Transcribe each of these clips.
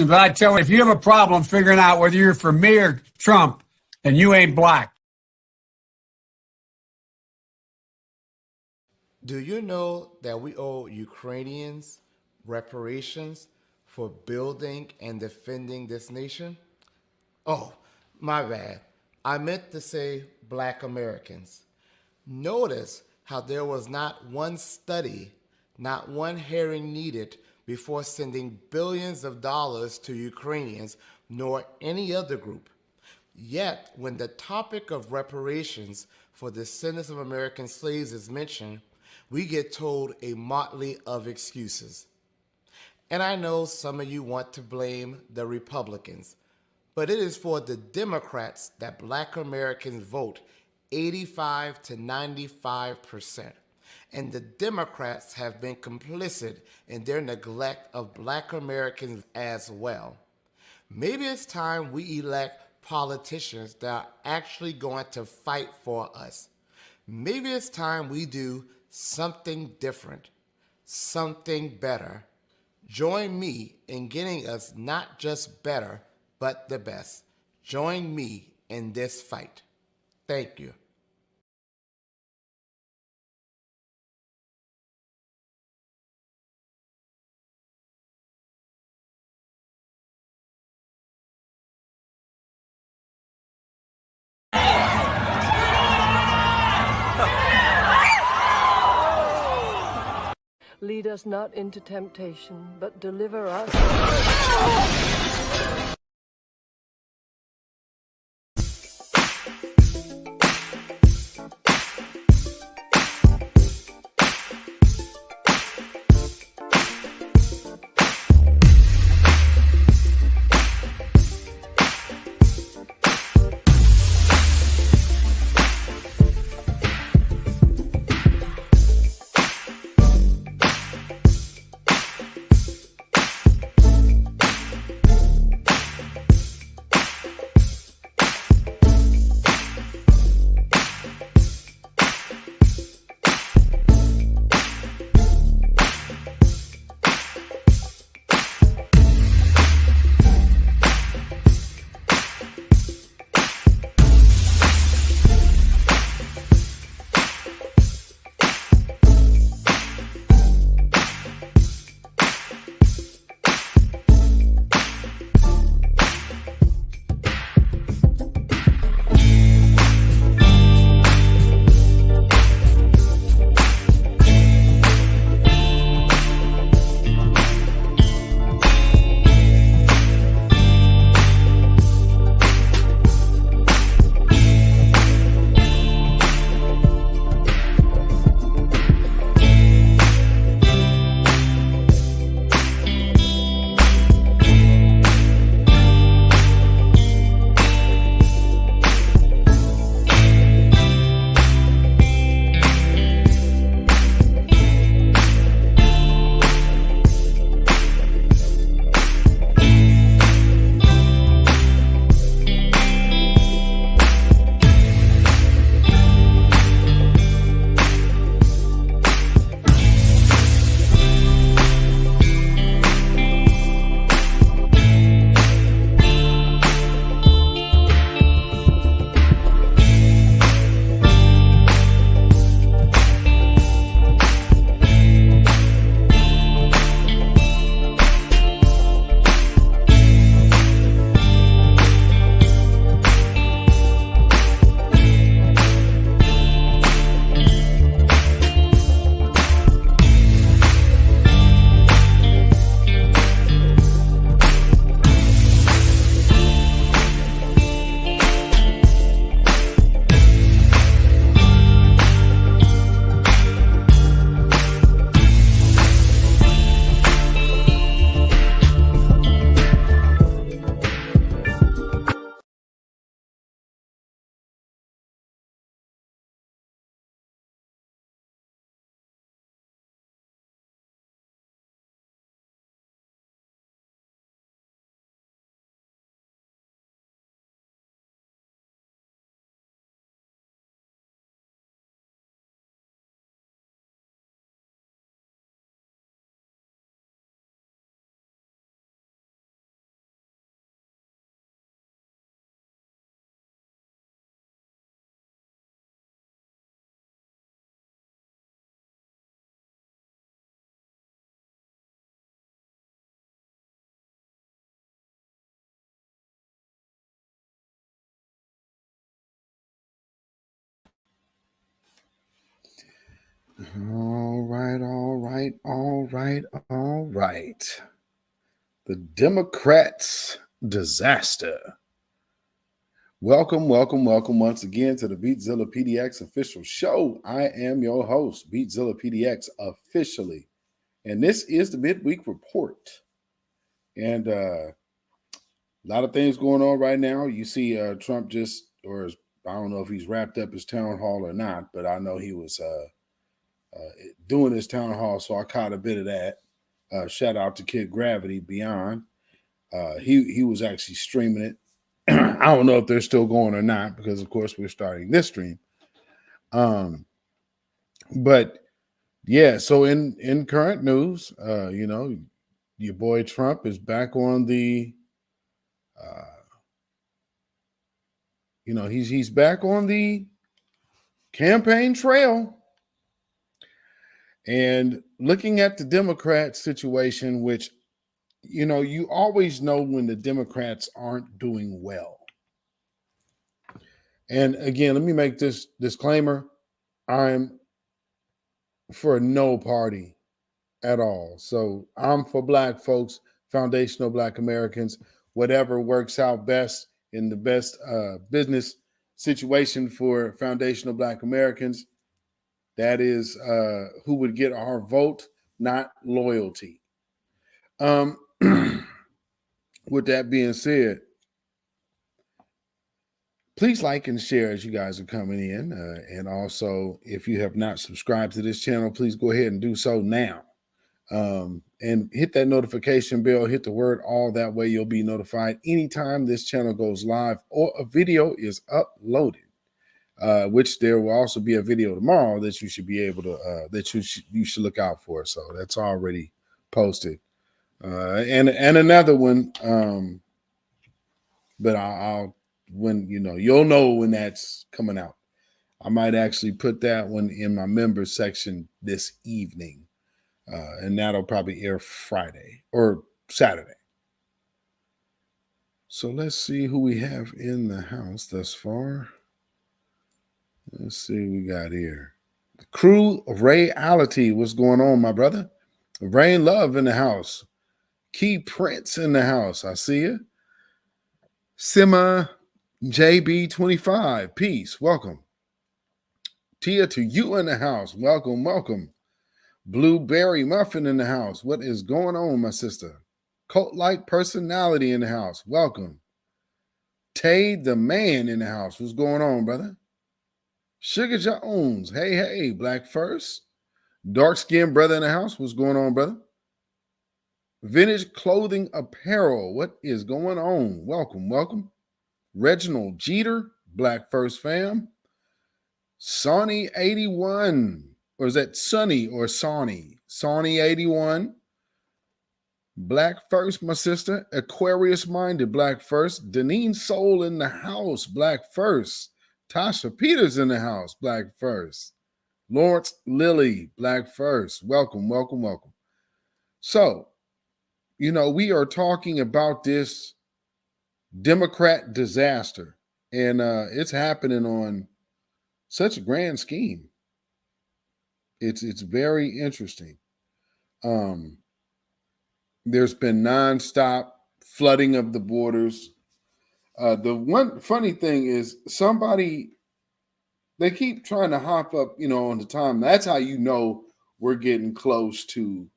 But I tell you, if you have a problem figuring out whether you're for me or Trump, then you ain't black. Do you know that we owe Ukrainians reparations for building and defending this nation? Oh, my bad. I meant to say Black Americans. Notice how there was not one study, not one hearing needed before sending billions of dollars to Ukrainians nor any other group. Yet, when the topic of reparations for descendants of American slaves is mentioned, we get told a motley of excuses. And I know some of you want to blame the Republicans, but it is for the Democrats that Black Americans vote 85 to 95%. And the Democrats have been complicit in their neglect of Black Americans as well. Maybe it's time we elect politicians that are actually going to fight for us. Maybe it's time we do something different, something better. Join me in getting us not just better, but the best. Join me in this fight. Thank you. Lead us not into temptation, but deliver us. All right. The Democrats' disaster. Welcome once again to the Beatzilla PDX official show. I am your host, Beatzilla PDX officially. And this is the midweek report. And a lot of things going on right now. You see Trump I don't know if he's wrapped up his town hall or not, but I know he was doing his town hall, so I caught a bit of that. Shout out to Kid Gravity Beyond. He was actually streaming it. I don't know if they're still going or not because, of course, we're starting this stream. But yeah, so in current news, your boy Trump is back on the, he's back on the campaign trail. And looking at the Democrat situation, which, you always know when the Democrats aren't doing well. And again, let me make this disclaimer. I'm for no party at all. So I'm for Black folks, foundational Black Americans, whatever works out best in the best business situation for foundational Black Americans. That is who would get our vote, not loyalty. With that being said, please like and share as you guys are coming in. And also, if you have not subscribed to this channel, please go ahead and do so now. And hit that notification bell, hit the word all. That way you'll be notified anytime this channel goes live or a video is uploaded. Which there will also be a video tomorrow that you should be able to, that you should look out for. So that's already posted. And another one, but I'll when you'll know when that's coming out. I might actually put that one in my members section this evening, and that'll probably air Friday or Saturday. So let's see who we have in the house thus far. Let's see what we got here. Crew Reality, what's going on, my brother? Rain Love in the house. Key Prince in the house. I see you. Sima JB25. Peace. Welcome. Tia to you in the house. Welcome. Blueberry Muffin in the house. What is going on, my sister? Cult-like personality in the house. Welcome. Tay the man in the house. What's going on, brother? Sugar Jones. Hey, Black First. Dark-skinned brother in the house. What's going on, brother? Vintage Clothing Apparel. What is going on? Welcome. Reginald Jeter, Black First fam. Sonny 81. Or is that Sonny or Sonny? Sonny 81. Black First, my sister. Aquarius Minded, Black First. Deneen Soul in the house, Black First. Tasha Peters in the house, Black First. Lawrence Lilly, Black First. Welcome. So, we are talking about this Democrat disaster, and it's happening on such a grand scheme. It's very interesting. There's been nonstop flooding of the borders. The one funny thing is they keep trying to hop up, on the time. That's how we're getting close to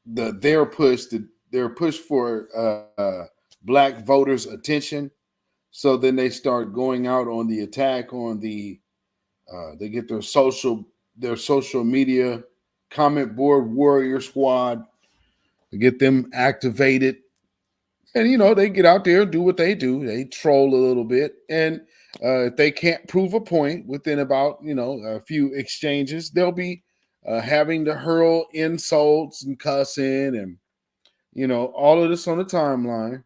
their push for Black voters' attention. So then they start going out on the attack on they get their social media comment board warrior squad to get them activated. And, they get out there and do what they do. They troll a little bit. And if they can't prove a point within about, a few exchanges, they'll be having to hurl insults and cussing and, all of this on the timeline.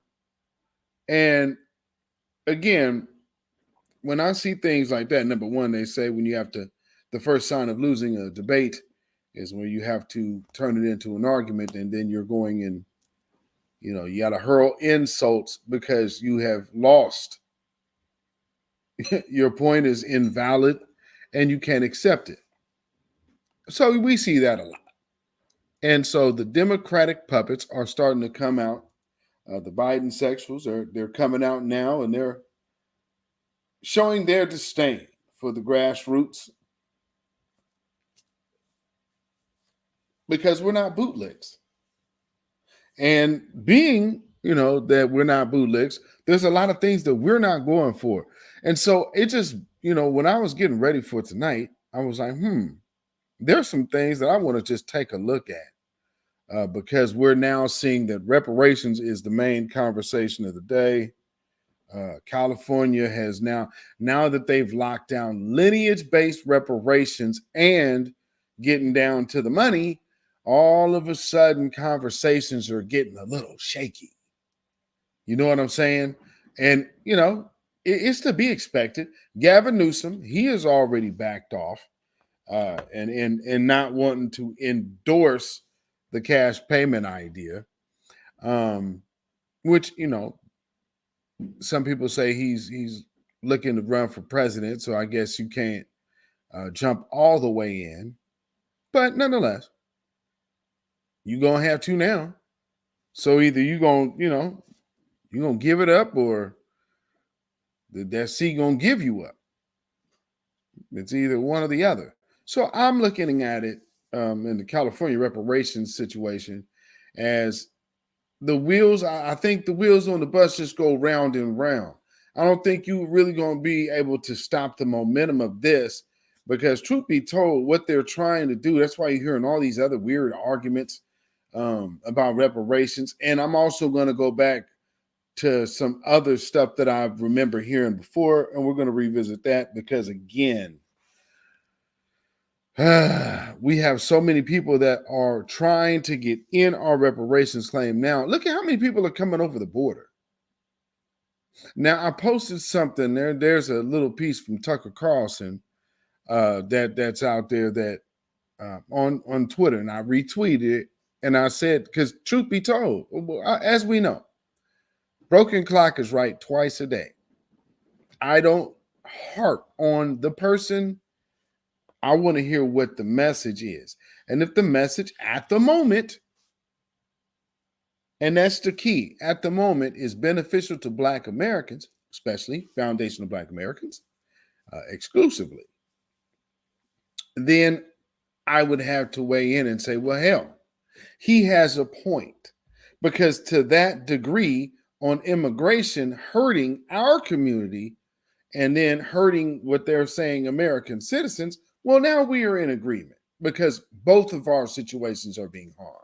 And again, when I see things like that, number one, they say the first sign of losing a debate is when you have to turn it into an argument, and then you're going and, you got to hurl insults because you have lost. Your point is invalid and you can't accept it. So we see that a lot. And so the Democratic puppets are starting to come out. The Biden sexuals they're coming out now, and they're showing their disdain for the grassroots because we're not bootlegs. And being, that we're not bootlegs, there's a lot of things that we're not going for. And so it just, when I was getting ready for tonight, I was like, there's some things that I want to just take a look at because we're now seeing that reparations is the main conversation of the day. California has now that they've locked down lineage-based reparations and getting down to the money, all of a sudden conversations are getting a little shaky. You know what I'm saying? And, it's to be expected. Gavin Newsom, he has already backed off and not wanting to endorse the cash payment idea, which, some people say he's looking to run for president, so I guess you can't jump all the way in. But nonetheless, you're going to have to now. So either you're going to give it up or that seat going to give you up. It's either one or the other. So I'm looking at it in the California reparations situation as the wheels. I think the wheels on the bus just go round and round. I don't think you're really going to be able to stop the momentum of this because truth be told, what they're trying to do, that's why you're hearing all these other weird arguments about reparations. And I'm also going to go back to some other stuff that I remember hearing before, and we're going to revisit that because, again, we have so many people that are trying to get in our reparations claim now. Look at how many people are coming over the border. Now, I posted something there. There's a little piece from Tucker Carlson that's out there that on Twitter, and I retweeted it, and I said, because truth be told, as we know, broken clock is right twice a day. I don't harp on the person. I want to hear what the message is. And if the message at the moment, and that's the key, at the moment is beneficial to Black Americans, especially foundational Black Americans, exclusively, then I would have to weigh in and say, well, hell, he has a point. Because to that degree on immigration hurting our community and then hurting what they're saying American citizens, well, now we are in agreement because both of our situations are being harmed.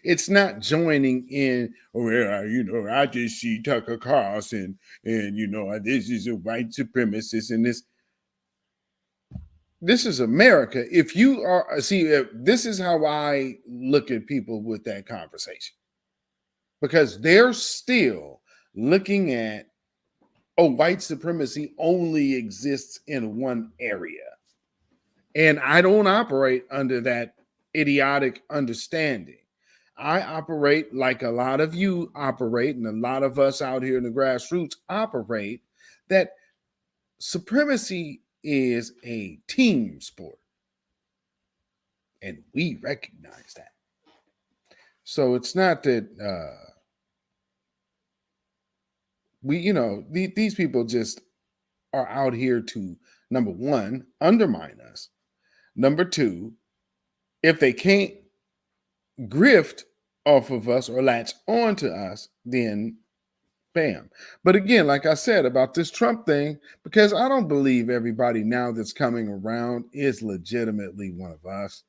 It's not joining in, I just see Tucker Carlson and this is a white supremacist and this is America. If you are, this is how I look at people with that conversation because they're still looking at, white supremacy only exists in one area. And I don't operate under that idiotic understanding. I operate like a lot of you operate, and a lot of us out here in the grassroots operate, that supremacy is a team sport. And we recognize that. So it's not that these people just are out here to, number one, undermine us. Number two, if they can't grift off of us or latch on to us, then bam. But again, like I said about this Trump thing, because I don't believe everybody now that's coming around is legitimately one of us.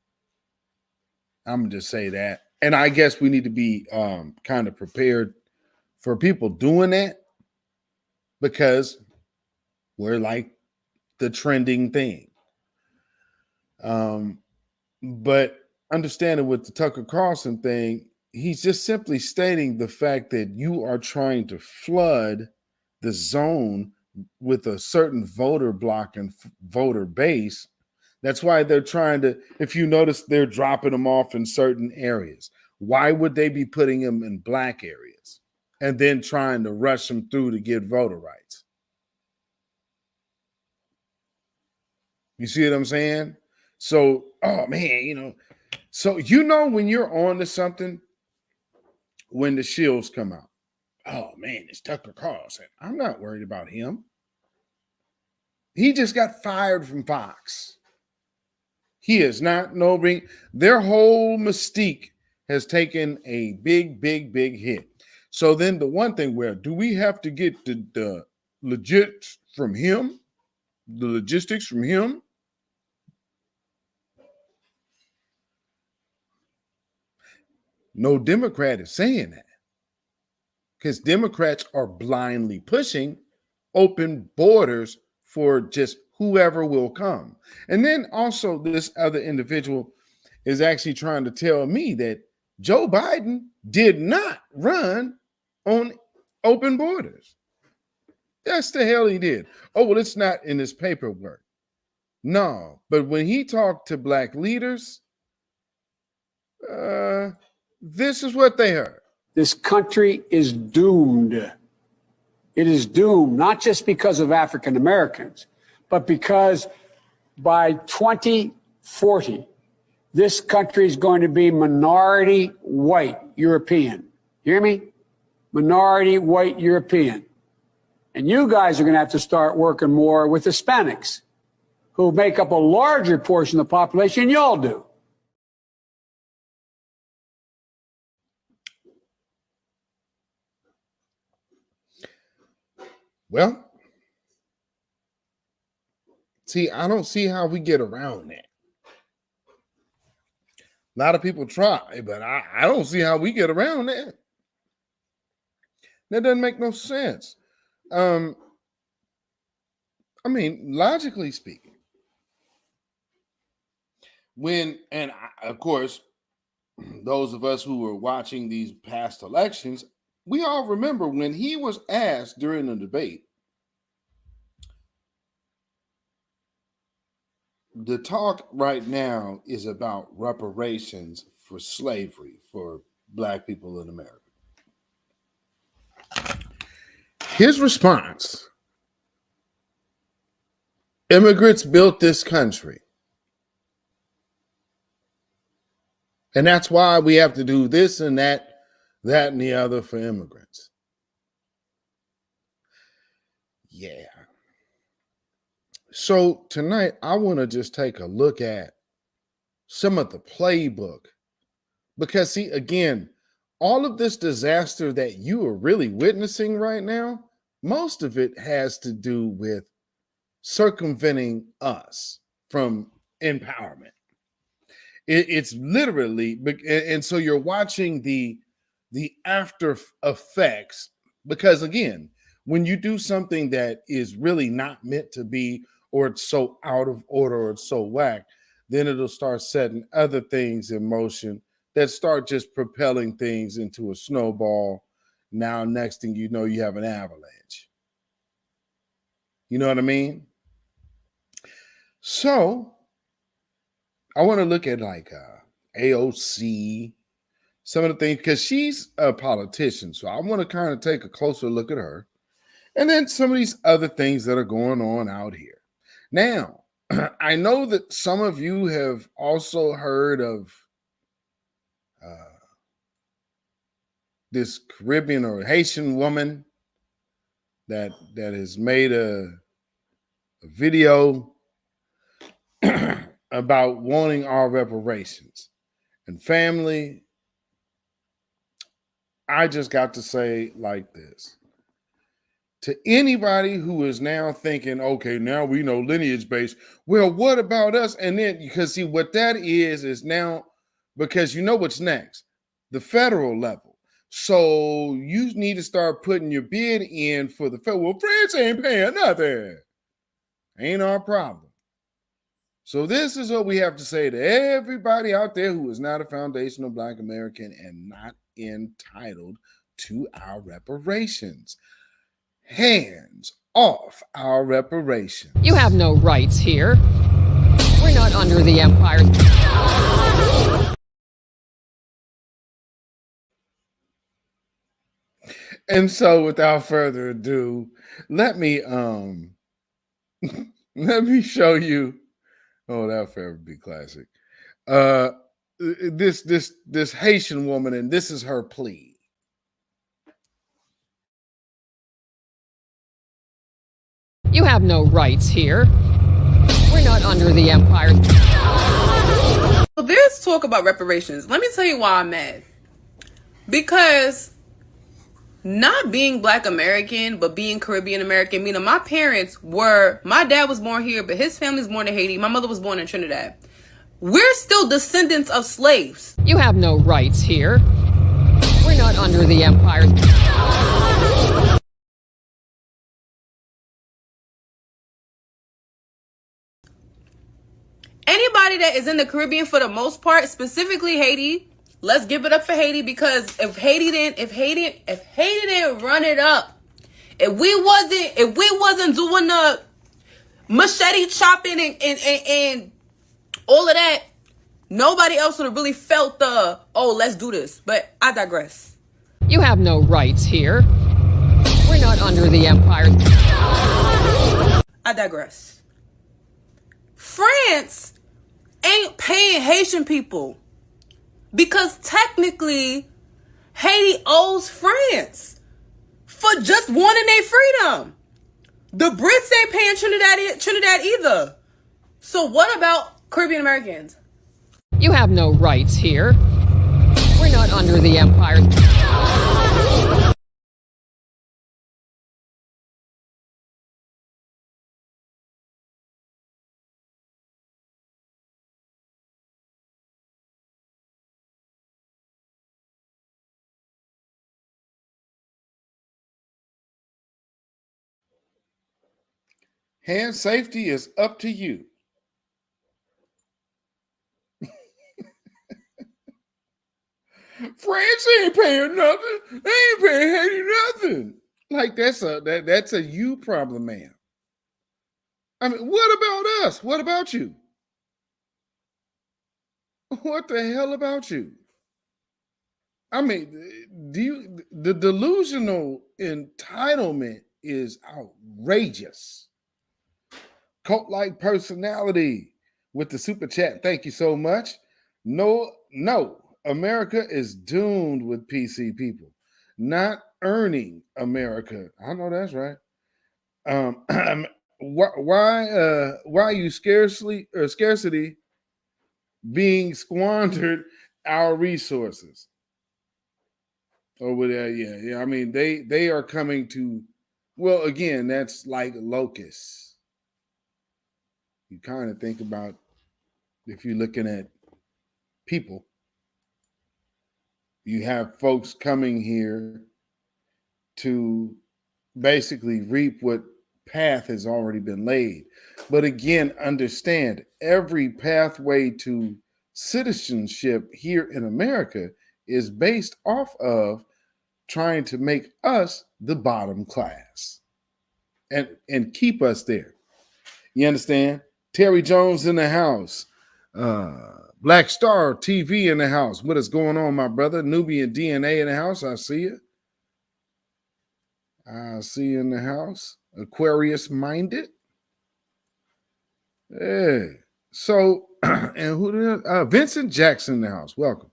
I'm going to just say that. And I guess we need to be kind of prepared for people doing that because we're like the trending thing. But understanding with the Tucker Carlson thing, he's just simply stating the fact that you are trying to flood the zone with a certain voter block and voter base. That's why they're trying to, if you notice, they're dropping them off in certain areas. Why would they be putting them in Black areas and then trying to rush them through to get voter rights? You see what I'm saying? So, oh man, so when you're on to something when the shills come out. Oh man, it's Tucker Carlson. I'm not worried about him. He just got fired from Fox. He is not nobody. Their whole mystique has taken a big hit. So then the one thing, where do we have to get the legit from him? The logistics from him? No Democrat is saying that, because Democrats are blindly pushing open borders for just whoever will come. And then also this other individual is actually trying to tell me that Joe Biden did not run on open borders. Yes, the hell he did. Oh, well, it's not in his paperwork. No, but when he talked to black leaders, this is what they heard. This country is doomed. It is doomed, not just because of African Americans, but because by 2040, this country is going to be minority white European. You hear me? Minority white European. And you guys are going to have to start working more with Hispanics, who make up a larger portion of the population than y'all do. Well, see, I don't see how we get around that. A lot of people try, but I don't see how we get around that. That doesn't make no sense. I mean, logically speaking, of course, those of us who were watching these past elections, we all remember when he was asked during the debate, the talk right now is about reparations for slavery for black people in America. His response: immigrants built this country, and that's why we have to do this and that and the other for immigrants. Yeah. So tonight, I want to just take a look at some of the playbook, because see, again, all of this disaster that you are really witnessing right now, most of it has to do with circumventing us from empowerment. It's literally, and so you're watching the after effects, because again, when you do something that is really not meant to be, or it's so out of order, or it's so whack, then it'll start setting other things in motion that start just propelling things into a snowball. Now, next thing you know, you have an avalanche. You know what I mean? So I want to look at like AOC, some of the things, because she's a politician. So I want to kind of take a closer look at her. And then some of these other things that are going on out here. Now, I know that some of you have also heard of this Caribbean or Haitian woman that has made a video about wanting our reparations. And family, I just got to say like this. To anybody who is now thinking, okay, now we know lineage based. Well, what about us? And then, because see, what that is now, because you know what's next, the federal level. So you need to start putting your bid in for the federal. Well, France ain't paying nothing. Ain't our problem. So this is what we have to say to everybody out there who is not a foundational Black American and not entitled to our reparations. Hands off our reparations. You have no rights here. We're not under the empire. And so without further ado, let me let me show you Oh, that'll forever be classic. This Haitian woman, and this is her plea. You have no rights here. We're not under the empire. So there's talk about reparations. Let me tell you why I'm mad. Because not being Black American, but being Caribbean American, meaning my dad was born here, but his family was born in Haiti. My mother was born in Trinidad. We're still descendants of slaves. You have no rights here. We're not under the empire. Anybody that is in the Caribbean, for the most part, specifically Haiti, let's give it up for Haiti, because if Haiti didn't run it up, if we wasn't doing the machete chopping and all of that, nobody else would have really felt the, oh, let's do this. But I digress. You have no rights here. We're not under the empire. I digress. France ain't paying Haitian people because technically Haiti owes France for just wanting their freedom. The Brits ain't paying Trinidad either. So what about Caribbean Americans? You have no rights here. We're not under the empire. Hand safety is up to you. France ain't paying nothing. They ain't paying Haiti nothing. Like that's a you problem, man. I mean, what about us? What about you? What the hell about you? I mean, the delusional entitlement is outrageous. Cult-like personality with the super chat. Thank you so much. No, America is doomed with PC people, not earning America. I know that's right. Why are you scarcity being squandered our resources? Over there, yeah. I mean, they are coming to. Well, again, that's like locusts. You kind of think about if you're looking at people. You have folks coming here to basically reap what path has already been laid. But again, understand every pathway to citizenship here in America is based off of trying to make us the bottom class and keep us there. You understand? Terry Jones in the house. Black Star TV in the house. What is going on, my brother? Nubian DNA in the house. I see you. I see you in the house. Aquarius minded. Yeah. So, and who? Vincent Jackson in the house. Welcome.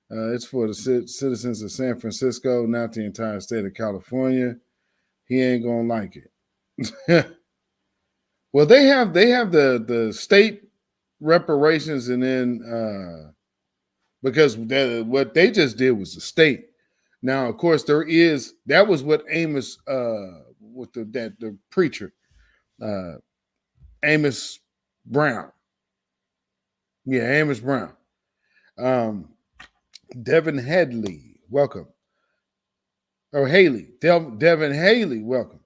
It's for the citizens of San Francisco, not the entire state of California. He ain't gonna like it. Well, they have the state reparations, and then because what they just did was the state. Now, of course, that was what Amos with the preacher Amos Brown. Yeah, Amos Brown. Devin Headley, welcome. Or Haley, Devin Haley, welcome.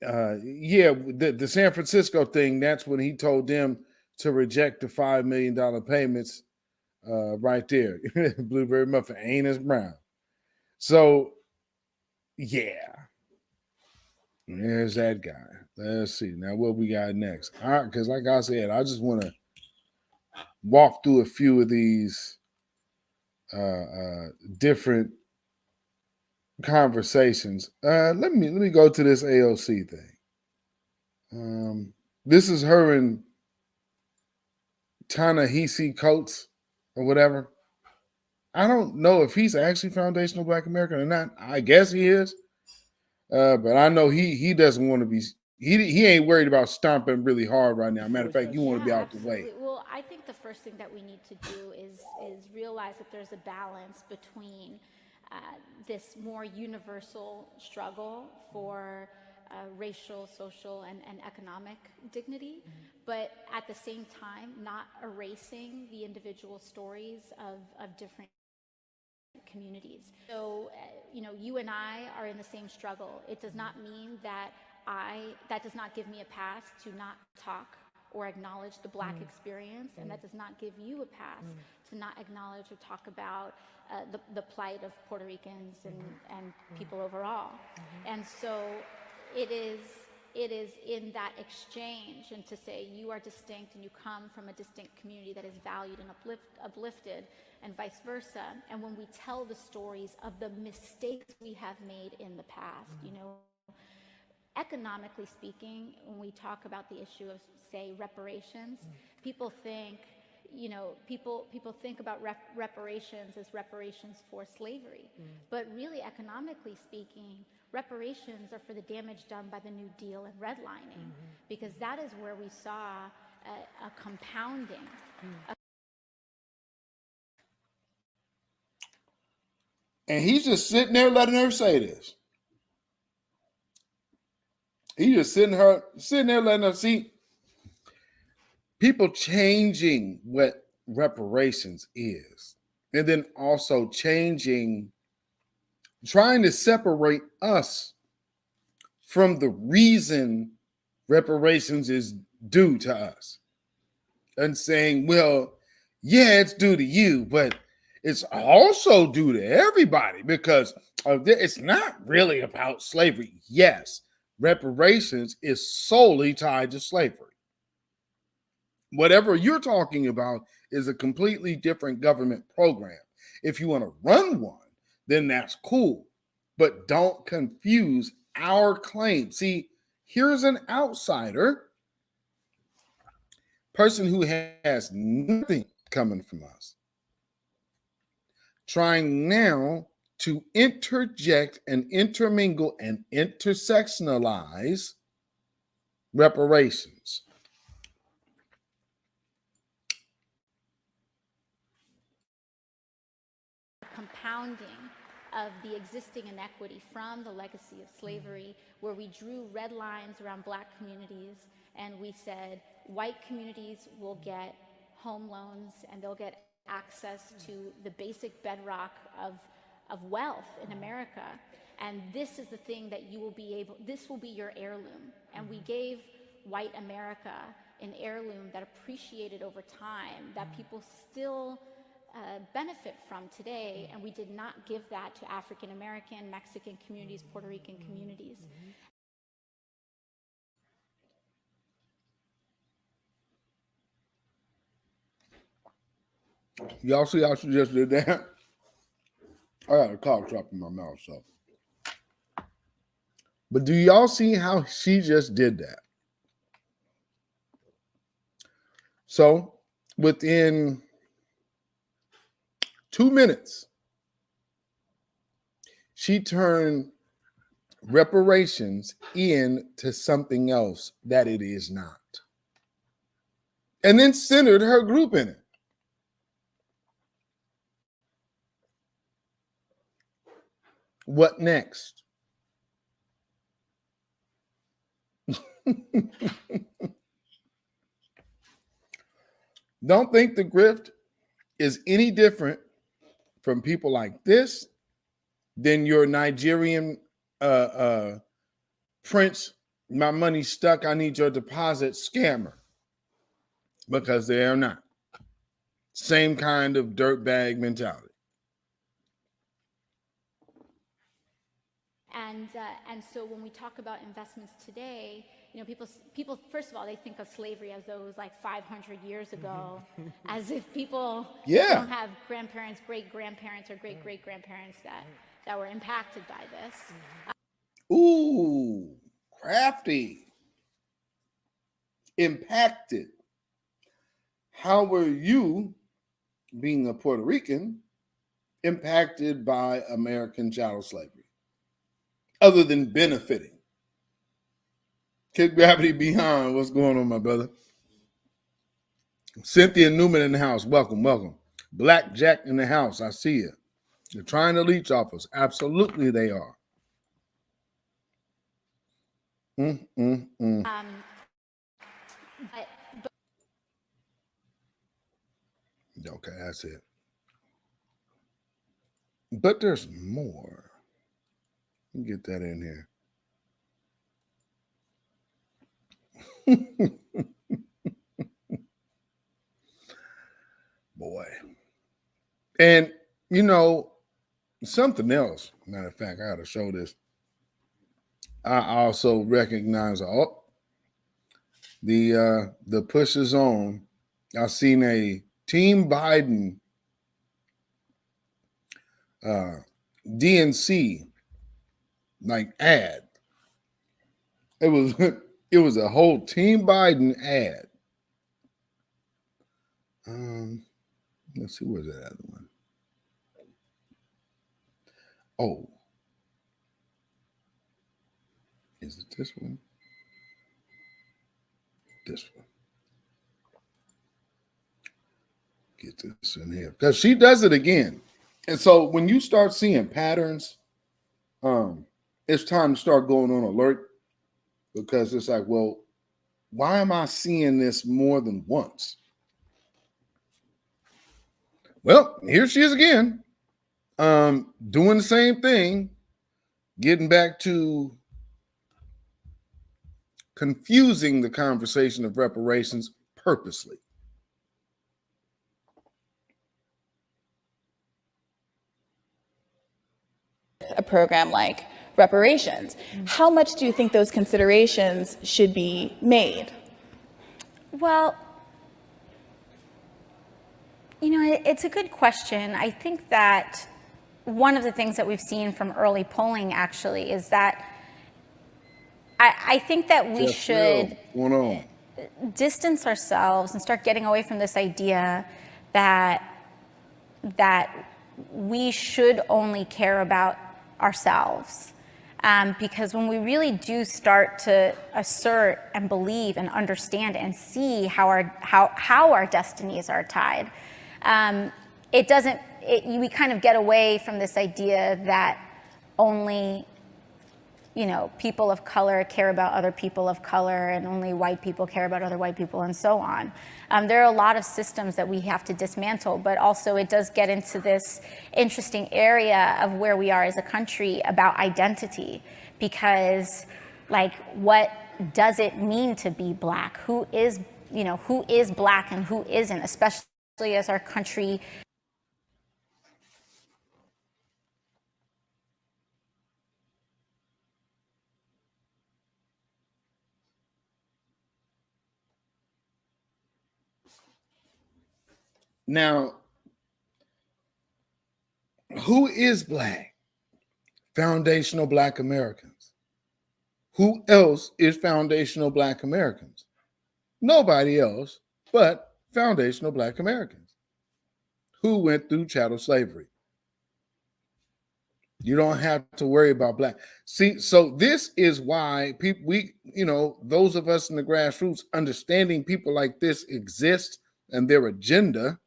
Yeah, the San Francisco thing, that's when he told them to reject the $5 million payments right there. Blueberry Muffin, Amos Brown. So, yeah. There's that guy. Let's see. Now what we got next. All right, because like I said, I just want to walk through a few of these different conversations. Let me go to this AOC thing. This is her and Ta-Nehisi Coates or whatever. I don't know if he's actually foundational Black American or not. I guess he is. But I know he doesn't want to be. He ain't worried about stomping really hard right now. Matter of fact, you want to be out the way. Well, I think the first thing that we need to do is realize that there's a balance between this more universal struggle for racial, social, and economic dignity, but at the same time, not erasing the individual stories of different communities. So, you and I are in the same struggle. It does not mean that that does not give me a pass to not talk or acknowledge the Black experience, and that does not give you a pass to not acknowledge or talk about the plight of Puerto Ricans and people overall. And so it is in that exchange, and to say you are distinct and you come from a distinct community that is valued and uplifted, and vice versa. And when we tell the stories of the mistakes we have made in the past, economically speaking, when we talk about the issue of, say, reparations, people think, people think about reparations as reparations for slavery. But really, economically speaking, reparations are for the damage done by the New Deal and redlining, because that is where we saw a compounding. And he's just sitting there letting her say this. He's just sitting there letting her see people changing what reparations is, and then also trying to separate us from the reason reparations is due to us, and saying, well, yeah, it's due to you, but it's also due to everybody because it's not really about slavery. Yes, reparations is solely tied to slavery. Whatever you're talking about is a completely different government program. If you want to run one, then that's cool. But don't confuse our claim. See, here's an outsider, person who has nothing coming from us, trying now to interject and intermingle and intersectionalize reparations. Compounding of the existing inequity from the legacy of slavery, where we drew red lines around Black communities and we said white communities will get home loans and they'll get access to the basic bedrock of wealth in America. And this is the thing that this will be your heirloom. And we gave white America an heirloom that appreciated over time, that people still benefit from today, and we did not give that to African American, Mexican communities, Puerto Rican communities. Y'all see how she just did that? I got a cough drop in my mouth, so. But do y'all see how she just did that? So within 2 minutes, she turned reparations into something else that it is not. And then centered her group in it. What next? Don't think the grift is any different from people like this than your Nigerian Prince, my money stuck, I need your deposit scammer. Because they are not. Same kind of dirtbag mentality. And so when we talk about investments today, people first of all, they think of slavery as though it was like 500 years ago, as if people don't have grandparents, great-grandparents, or great-great-grandparents that were impacted by this. Ooh, crafty. impacted. How were you, being a Puerto Rican, impacted by American chattel slavery, other than benefiting? Kick gravity behind. What's going on, my brother? Cynthia Newman in the house. Welcome, welcome. Black Jack in the house. I see you. They're trying to leech off us. Absolutely, they are. But Okay, that's it. But there's more. Let me get that in here. Boy. And, you know, something else, matter of fact, I got to show this. I also recognize, the push is on. I've seen a Team Biden DNC like ad. It was a whole Team Biden ad. Let's see, where's that other one? Oh, is it this one? This one. Get this in here because she does it again. And so when you start seeing patterns, it's time to start going on alert, because it's like, well, why am I seeing this more than once? Well, here she is again, doing the same thing, getting back to confusing the conversation of reparations purposely. A program like reparations. How much do you think those considerations should be made? Well, you know, it's a good question. I think that one of the things that we've seen from early polling actually is that I think that we should distance ourselves and start getting away from this idea that we should only care about ourselves. Because when we really do start to assert and believe and understand and see how our destinies are tied, we kind of get away from this idea that only, you know, people of color care about other people of color and only white people care about other white people and so on. There are a lot of systems that we have to dismantle, but also it does get into this interesting area of where we are as a country about identity, because like, what does it mean to be Black? Who is Black and who isn't, especially as our country. Now, who is Black? Foundational Black Americans. Who else is foundational Black Americans? Nobody else but foundational Black Americans who went through chattel slavery. You don't have to worry about Black. See, so this is why those of us in the grassroots, understanding people like this exist and their agenda,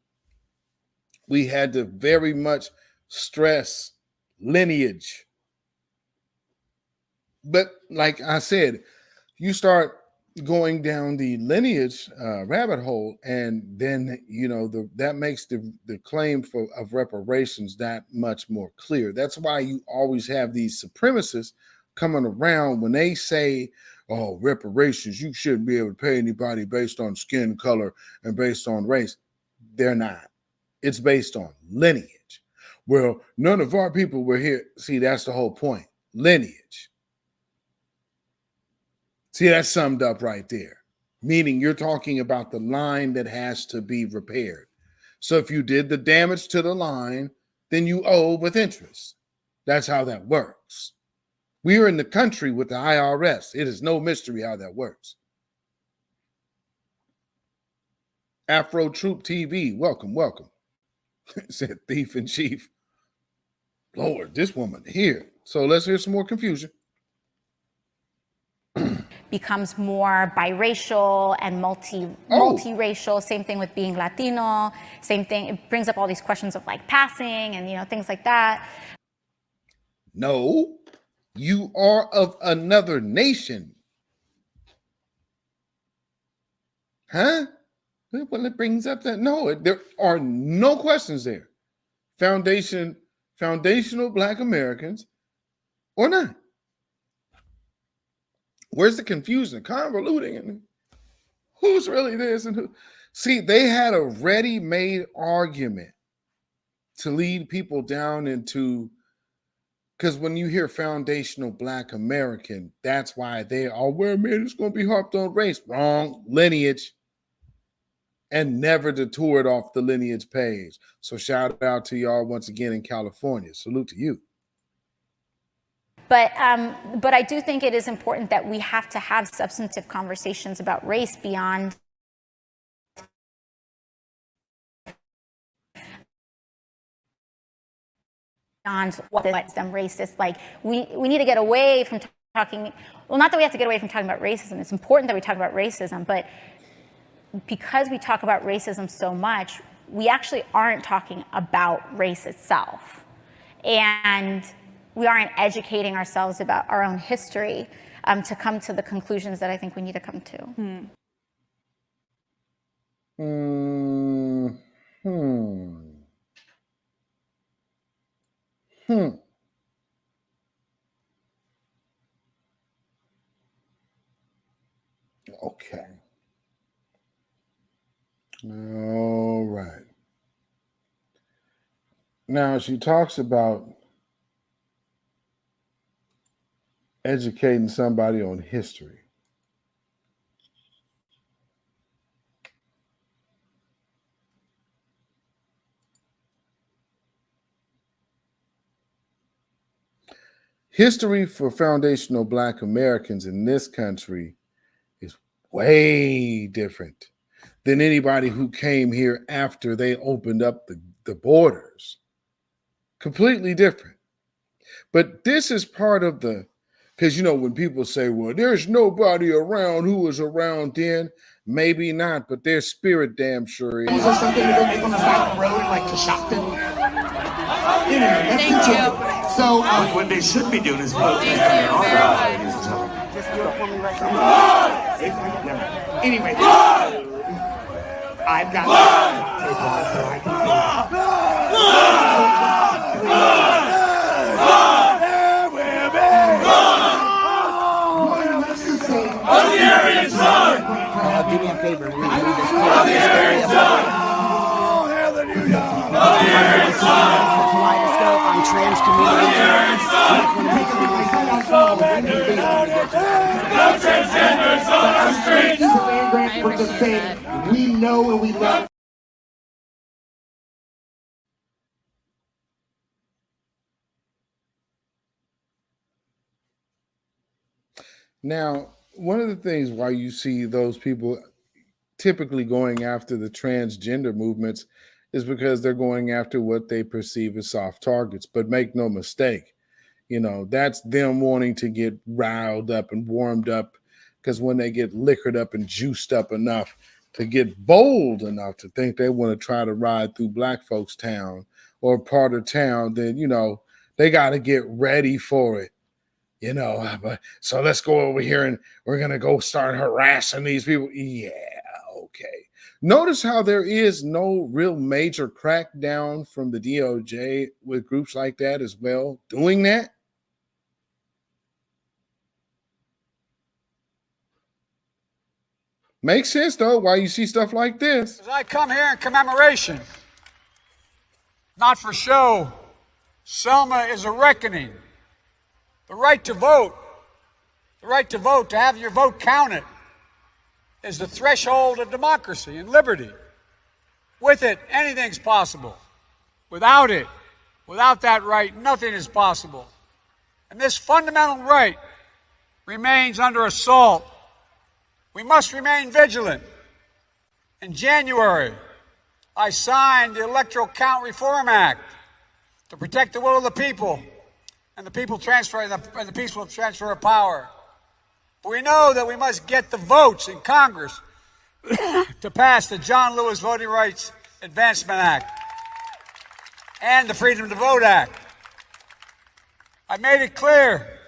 we had to very much stress lineage. But like I said, you start going down the lineage rabbit hole, and then that makes the claim of reparations that much more clear. That's why you always have these supremacists coming around when they say, oh, reparations, you shouldn't be able to pay anybody based on skin color and based on race. They're not. It's based on lineage. Well, none of our people were here. See, that's the whole point. Lineage. See, that's summed up right there. Meaning you're talking about the line that has to be repaired. So if you did the damage to the line, then you owe with interest. That's how that works. We are in the country with the IRS. It is no mystery how that works. Afro Troop TV, welcome, welcome. Said thief in chief. Lord, this woman here. So let's hear some more confusion. Becomes more biracial and multiracial. Same thing with being Latino. Same thing. It brings up all these questions of like passing and things like that. No, you are of another nation. Huh? Well, it brings up that there are no questions there. Foundational Black Americans or not. Where's the confusion, convoluting, and who's really this and who? See, they had a ready-made argument to lead people down into, because when you hear foundational Black American, that's why they are, well, man, it's going to be harped on race. Wrong, lineage, and never detoured off the lineage page. So shout out to y'all once again in California. Salute to you. But I do think it is important that we have to have substantive conversations about race beyond what makes them racist. Like we need to get away from talking. Well, not that we have to get away from talking about racism. It's important that we talk about racism, but because we talk about racism so much, we actually aren't talking about race itself, and we aren't educating ourselves about our own history to come to the conclusions that I think we need to come to. Okay. All right. Now she talks about educating somebody on history. History for foundational Black Americans in this country is way different than anybody who came here after they opened up the borders. Completely different. But this is part of because, when people say, well, there's nobody around who was around then, maybe not, but their spirit damn sure is. Is there something to go make on the side of the road like Coshocton? Let's continue. So, what they should be doing is protesting their own rights, ladies and gentlemen. Just do it for me right now. Anyway, I've got tape on so I can do me a favor. Kaleidoscope on trans communities. We know and we love. Now, one of the things why you see those people typically going after the transgender movements is because they're going after what they perceive as soft targets. But make no mistake, that's them wanting to get riled up and warmed up, because when they get liquored up and juiced up enough to get bold enough to think they want to try to ride through Black folks' town or part of town, then, they got to get ready for it. But so let's go over here and we're going to go start harassing these people. Yeah, okay. Notice how there is no real major crackdown from the DOJ with groups like that as well doing that. Makes sense, though, why you see stuff like this. As I come here in commemoration, not for show, Selma is a reckoning. The right to vote, to have your vote counted, is the threshold of democracy and liberty. With it, anything's possible. Without it, without that right, nothing is possible. And this fundamental right remains under assault. We must remain vigilant In January, I signed the Electoral Count Reform Act to protect the will of the people and the peaceful transfer of power. But we know that we must get the votes in Congress to pass the John Lewis Voting Rights Advancement Act and the Freedom to Vote Act. I made it clear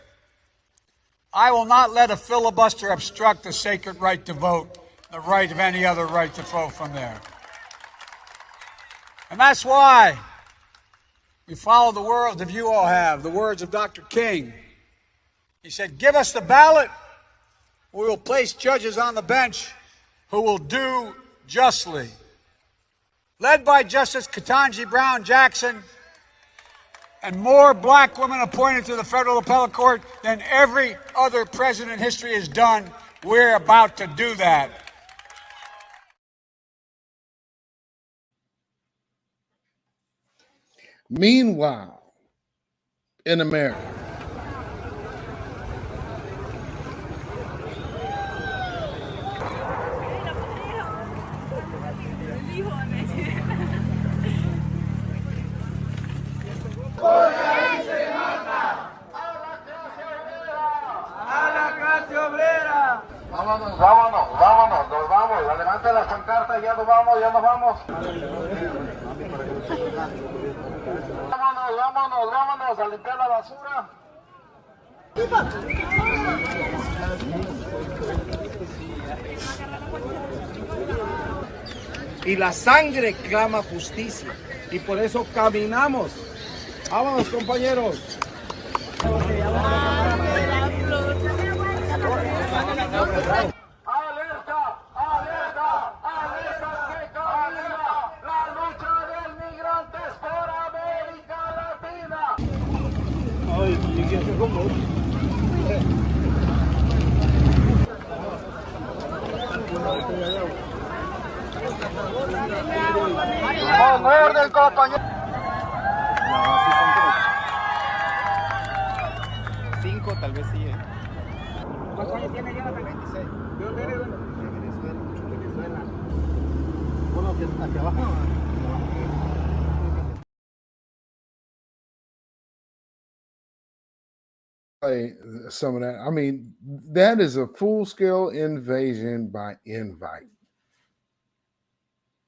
I will not let a filibuster obstruct the sacred right to vote, the right of any other right to vote from there. And that's why we follow the words of you all have, the words of Dr. King. He said, give us the ballot, we will place judges on the bench who will do justly. Led by Justice Ketanji Brown Jackson, and more black women appointed to the federal appellate court than every other president in history has done. We're about to do that. Meanwhile, in America, Vámonos, vámonos, vámonos, nos vamos. Levanta la pancarta, ya nos vamos, ya nos vamos. Vámonos, vámonos, vámonos a limpiar la basura. Y la sangre clama justicia. Y por eso caminamos. Vámonos, compañeros. ¡Alerta! ¡Alerta! ¡Alerta que camina! ¡La lucha del migrante es por América Latina! ¡Ay, qué cómodo! ¡Con orden, compañero! No, sí son como 5, tal vez sí, ¿eh? ¿Cuántos años tiene ya? 26. ¿De dónde eres? De Venezuela. Venezuela. Bueno, hacia abajo. Some of that. I mean, that is a full-scale invasion by invite.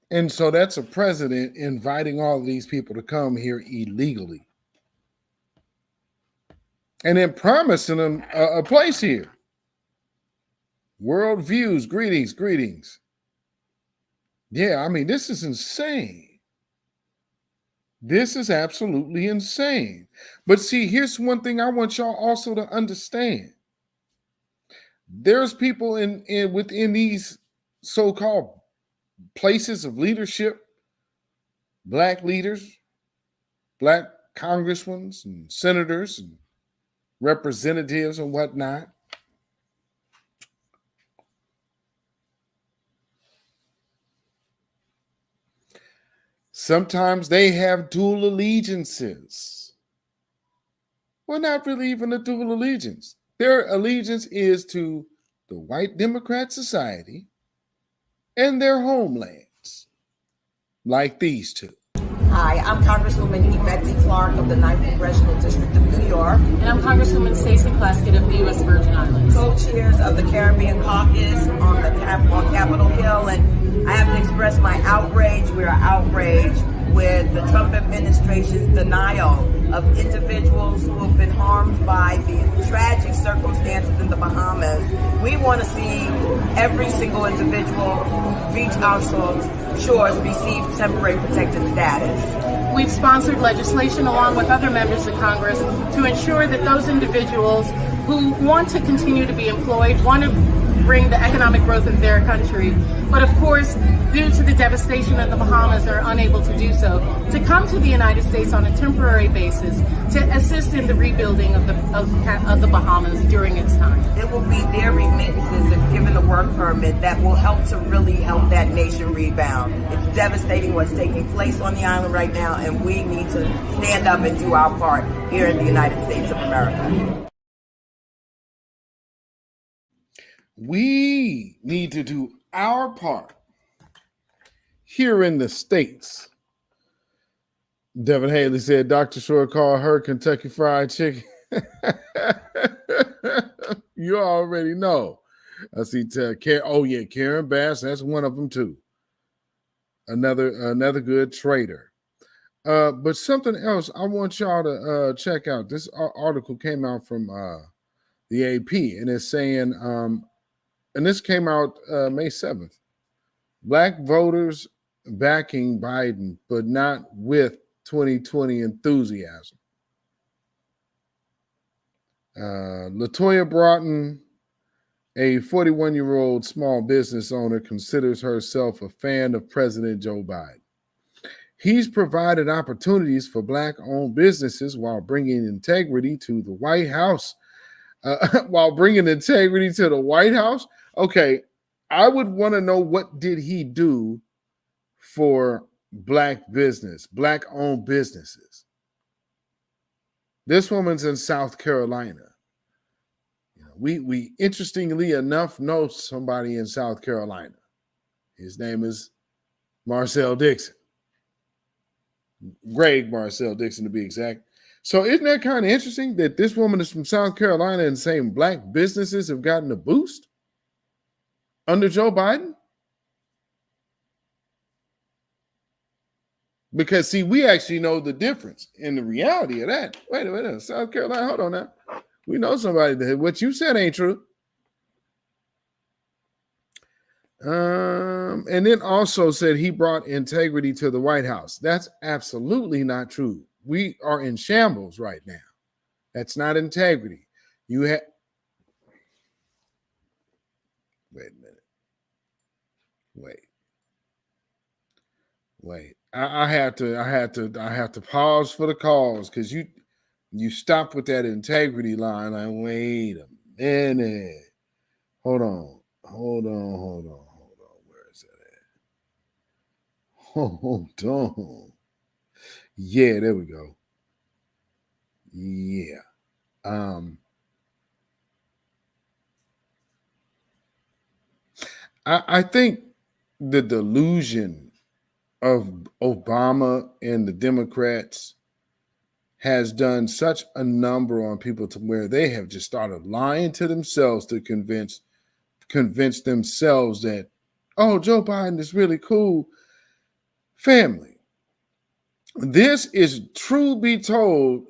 And so that's a president inviting all of these people to come here illegally. And then promising them a place here. World views, greetings, greetings. Yeah, I mean, this is insane. This is absolutely insane. But see, here's one thing I want y'all also to understand. There's people within these so-called places of leadership, black leaders, black congressmen and senators and representatives and whatnot. Sometimes they have dual allegiances. Well, not really even a dual allegiance. Their allegiance is to the white Democrat society and their homelands, like these two. Hi, I'm Congresswoman Yvette Clark of the 9th Congressional District of New York. And I'm Congresswoman Stacey Plaskett of the U.S. Virgin Islands. Co-chairs of the Caribbean Caucus on Capitol Hill, and I have to express my outrage. We are outraged with the Trump administration's denial of individuals who have been harmed by the tragic circumstances in the Bahamas. We want to see every single individual who reach our shores receive temporary protected status. We've sponsored legislation along with other members of Congress to ensure that those individuals who want to continue to be employed, want to bring the economic growth in their country, but of course, due to the devastation of the Bahamas, are unable to do so, to come to the United States on a temporary basis to assist in the rebuilding of the Bahamas during its time. It will be their remittances, if given a work permit, that will help to really help that nation rebound. It's devastating what's taking place on the island right now, and we need to stand up and do our part here in the United States of America. We need to do our part here in the States. Devin Haley said Dr. Short called her Kentucky Fried Chicken. You already know. I see. Karen Bass. That's one of them too. Another good trader. But something else I want y'all to check out. This article came out from the AP, and it's saying, and this came out May 7th. Black voters backing Biden, but not with 2020 enthusiasm. Latoya Broughton, a 41-year-old small business owner, considers herself a fan of President Joe Biden. He's provided opportunities for Black-owned businesses while bringing integrity to the White House. Okay, I would want to know, what did he do for Black-owned businesses? This woman's in South Carolina. We interestingly enough know somebody in South Carolina. His name is Marcel Dixon. Greg Marcel Dixon, to be exact. So isn't that kind of interesting that this woman is from South Carolina and saying Black businesses have gotten a boost under Joe Biden? Because, see, we actually know the difference in the reality of that. Wait a minute, South Carolina, hold on now. We know somebody that what you said ain't true. And then also said he brought integrity to the White House. That's absolutely not true. We are in shambles right now. That's not integrity. You have. Wait a minute. Wait. I have to pause for the cause, because you stopped with that integrity line. Like, wait a minute. Hold on. Where is that at? Hold on. Yeah, there we go. Yeah. I think the delusion of Obama and the Democrats has done such a number on people to where they have just started lying to themselves to convince themselves that, oh, Joe Biden is really cool. Family, this is, true be told,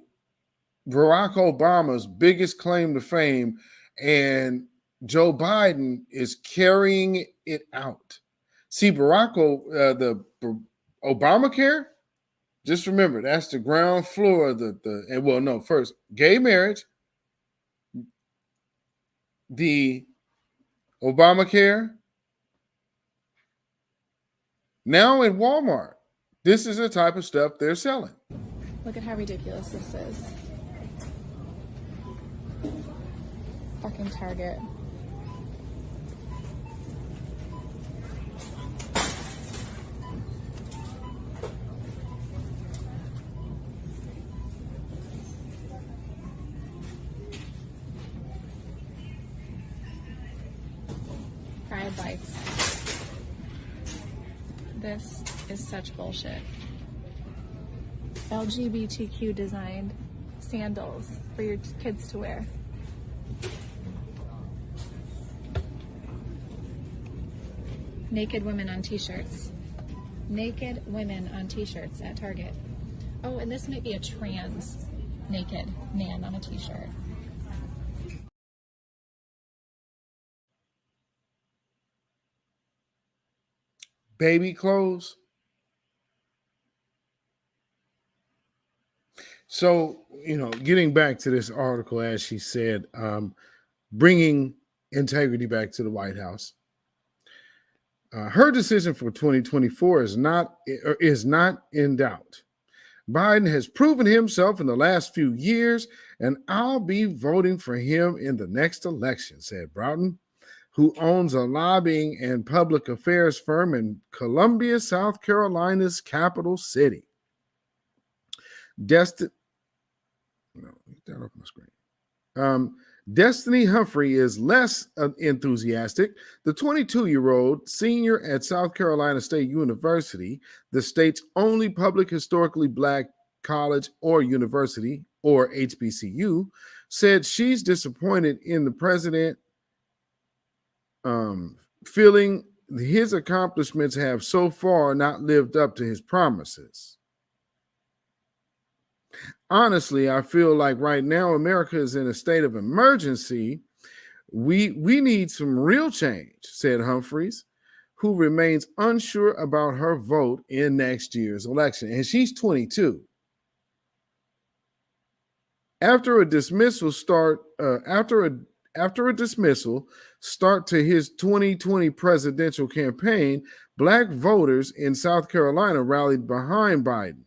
Barack Obama's biggest claim to fame, and Joe Biden is carrying it out. See, the Obamacare, just remember, that's the ground floor of first, gay marriage, the Obamacare. Now in Walmart, this is the type of stuff they're selling. Look at how ridiculous this is. Fucking Target. Pride bites. This is such bullshit. LGBTQ designed sandals for your kids to wear. Naked women on t-shirts. Naked women on t-shirts at Target. Oh, and this might be a trans naked man on a t-shirt. Baby clothes. So, getting back to this article, as she said, bringing integrity back to the White House. Her decision for 2024 is not in doubt. Biden has proven himself in the last few years, and I'll be voting for him in the next election, said Broughton, who owns a lobbying and public affairs firm in Columbia, South Carolina's capital city. Destiny Humphrey is less enthusiastic. The 22-year-old senior at South Carolina State University, the state's only public historically black college or university, or HBCU, said she's disappointed in the president, feeling his accomplishments have so far not lived up to his promises. Honestly, I feel like right now America is in a state of emergency. We need some real change, said Humphreys, who remains unsure about her vote in next year's election. And she's 22. After a dismissal start to his 2020 presidential campaign, black voters in South Carolina rallied behind Biden.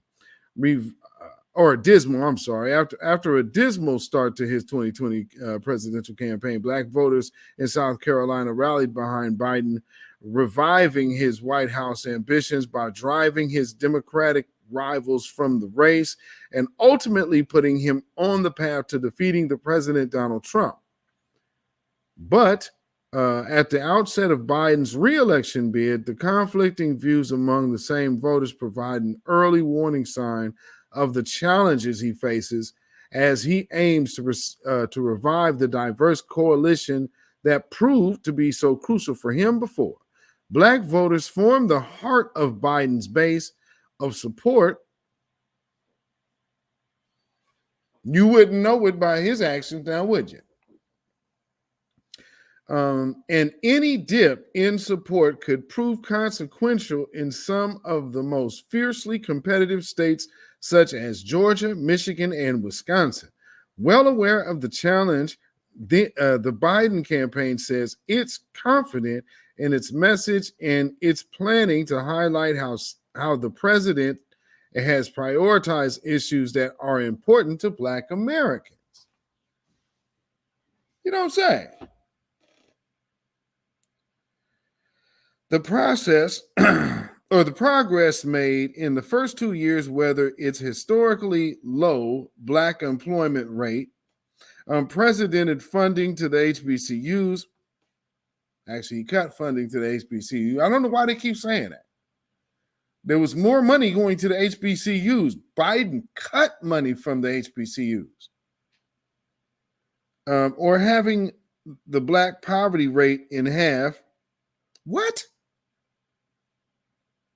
After a dismal start to his 2020 presidential campaign, black voters in South Carolina rallied behind Biden, reviving his White House ambitions by driving his Democratic rivals from the race and ultimately putting him on the path to defeating the president, Donald Trump. But at the outset of Biden's re-election bid, the conflicting views among the same voters provide an early warning sign of the challenges he faces as he aims to revive the diverse coalition that proved to be so crucial for him before. Black voters form the heart of Biden's base of support. You wouldn't know it by his actions now, would you? And any dip in support could prove consequential in some of the most fiercely competitive states, such as Georgia, Michigan, and Wisconsin. Well aware of the challenge, the Biden campaign says it's confident in its message and it's planning to highlight how the president has prioritized issues that are important to Black Americans. You know what I'm saying? The process or the progress made in the first 2 years, whether it's historically low Black employment rate, unprecedented funding to the HBCUs. Actually, he cut funding to the HBCU. I don't know why they keep saying that. There was more money going to the HBCUs. Biden cut money from the HBCUs. Or having the Black poverty rate in half. What?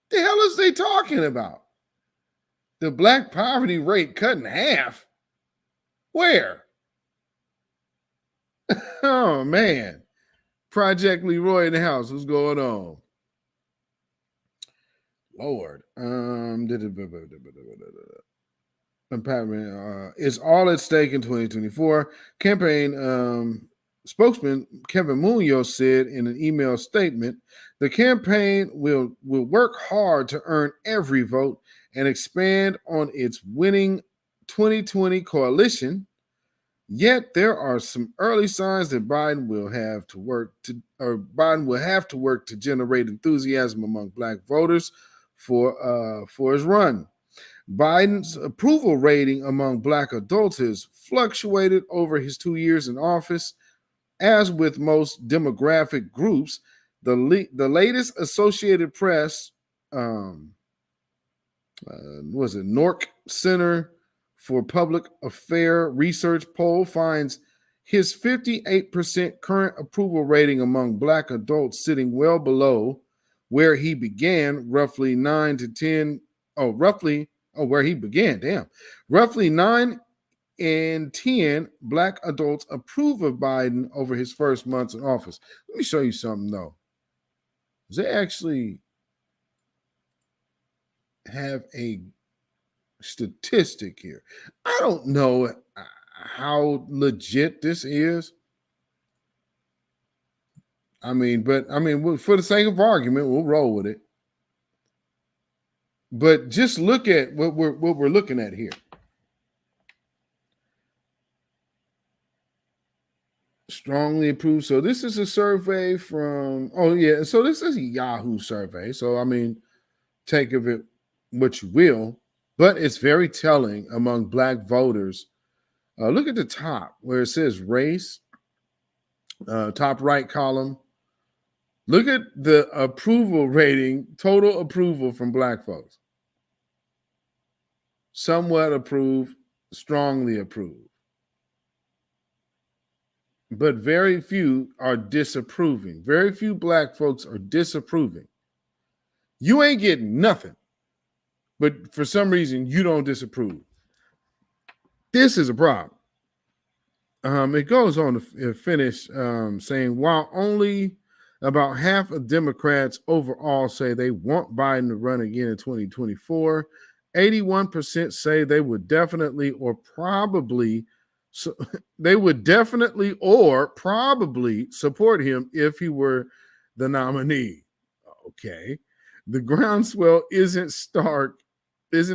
The hell is they talking about? The Black poverty rate cut in half? Where? Oh, man. Project Leroy in the house. What's going on? Lord. Empowerment is all at stake in 2024. Campaign spokesman Kevin Munoz said in an email statement, the campaign will work hard to earn every vote and expand on its winning 2020 coalition. Yet there are some early signs that Biden will have to work to generate enthusiasm among Black voters for his run. Biden's approval rating among Black adults has fluctuated over his 2 years in office. As with most demographic groups, the latest Associated Press, NORC Center for Public Affairs Research poll finds his 58% current approval rating among Black adults sitting well below where he began, roughly 9 in 10 Black adults approve of Biden over his first months in office. Let me show you something, though. They actually have a statistic here. I don't know how legit this is. For the sake of argument, we'll roll with it. But just look at what we're looking at here. Strongly approved. So this is a survey from, so this is a Yahoo survey. So, take of it what you will, but it's very telling among Black voters. Look at the top where it says race. top right column. Look at the approval rating, total approval from black folks. Somewhat approved, strongly approved. But very few are disapproving. Very few black folks are disapproving. You ain't getting nothing, but for some reason you don't disapprove. This is a problem. It goes on to finish saying, while only about half of Democrats overall say they want Biden to run again in 2024, 81% say they would definitely or probably support him if he were the nominee. Okay. The groundswell isn't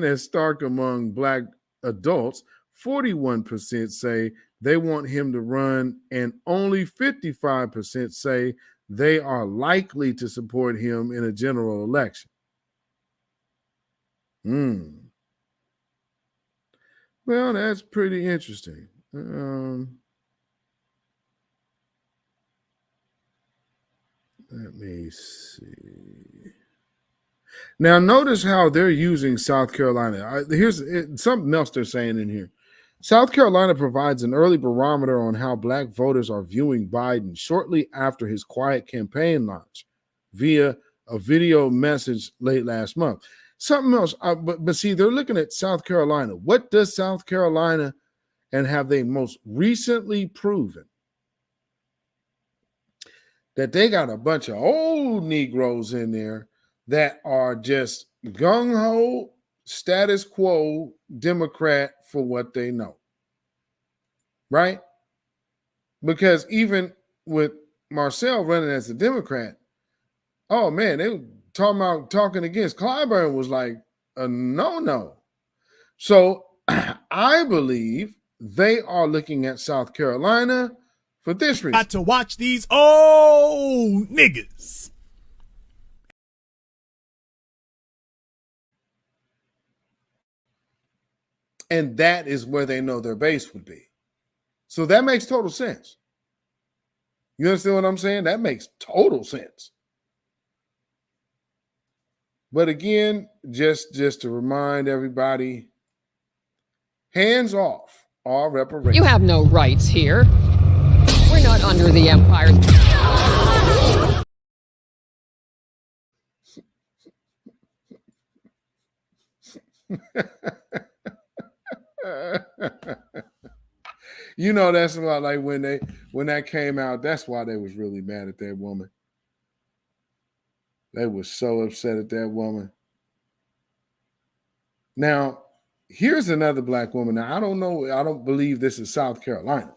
as stark among black adults. 41% say they want him to run, and only 55% say they are likely to support him in a general election. Well, that's pretty interesting. Let me see. Now, notice how they're using South Carolina. Here's something else they're saying in here. South Carolina provides an early barometer on how black voters are viewing Biden shortly after his quiet campaign launch via a video message late last month. Something else, but see, they're looking at South Carolina. What does South Carolina and have they most recently proven? That they got a bunch of old Negroes in there that are just gung-ho, status quo Democrat for what they know. Right? Because even with Marcel running as a Democrat, oh man, they were talking against Clyburn was like a no-no. So I believe they are looking at South Carolina for this reason. Got to watch these old niggas. And that is where they know their base would be. So that makes total sense. You understand what I'm saying? That makes total sense. But again, just to remind everybody, hands off all reparations. You have no rights here. We're not under the empire. You know, that's about like when that came out, that's why they was really mad at that woman. They were so upset at that woman. Now, here's another black woman. Now, I don't know, I don't believe this is South Carolina.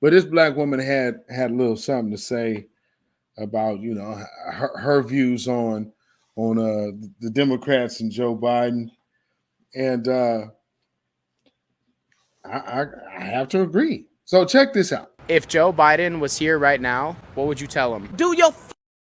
But this black woman had a little something to say about, you know, her views on the Democrats and Joe Biden. And I have to agree. So check this out. If Joe Biden was here right now, what would you tell him? Do your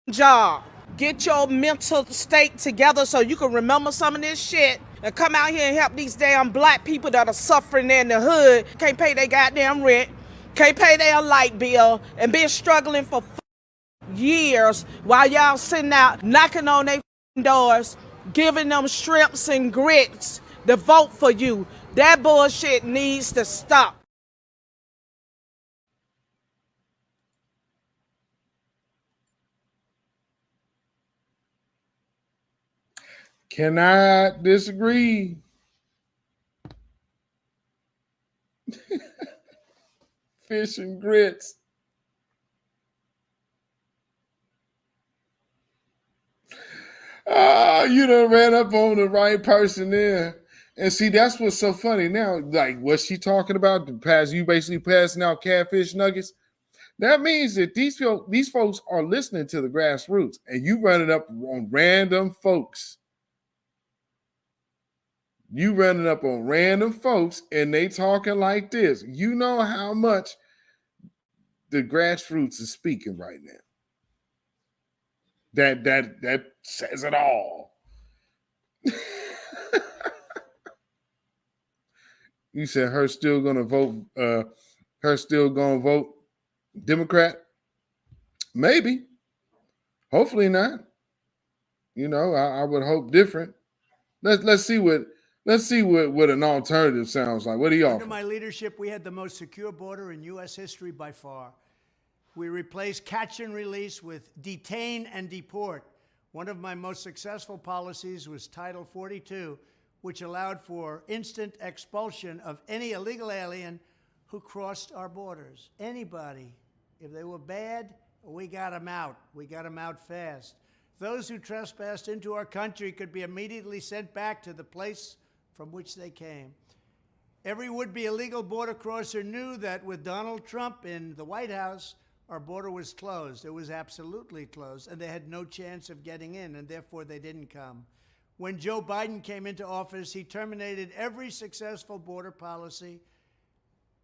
job. Get your mental state together so you can remember some of this shit and come out here and help these damn black people that are suffering in the hood, can't pay their goddamn rent, can't pay their light bill, and been struggling for years while y'all sitting out knocking on their doors, giving them shrimps and grits to vote for you. That bullshit needs to stop. Cannot disagree. Fish and grits. You done ran up on the right person there. And see, that's what's so funny now. Like, what's she talking about? You basically passing out catfish nuggets. That means that these folks are listening to the grassroots, and you running up on random folks. You running up on random folks, and they talking like this. You know how much the grassroots is speaking right now. That says it all. You said her still gonna vote. Her still gonna vote Democrat? Maybe. Hopefully not. You know, I would hope different. Let's see what an alternative sounds like. What do you offer? Under my leadership, we had the most secure border in U.S. history by far. We replaced catch and release with detain and deport. One of my most successful policies was Title 42, which allowed for instant expulsion of any illegal alien who crossed our borders. Anybody. If they were bad, we got them out. We got them out fast. Those who trespassed into our country could be immediately sent back to the place from which they came. Every would-be illegal border crosser knew that with Donald Trump in the White House, our border was closed. It was absolutely closed, and they had no chance of getting in, and therefore they didn't come. When Joe Biden came into office, he terminated every successful border policy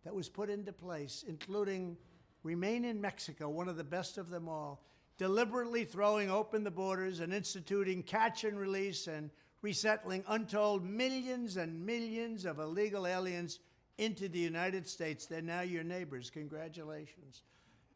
that was put into place, including Remain in Mexico, one of the best of them all, deliberately throwing open the borders and instituting catch and release and resettling untold millions and millions of illegal aliens into the United States. They're now your neighbors. Congratulations.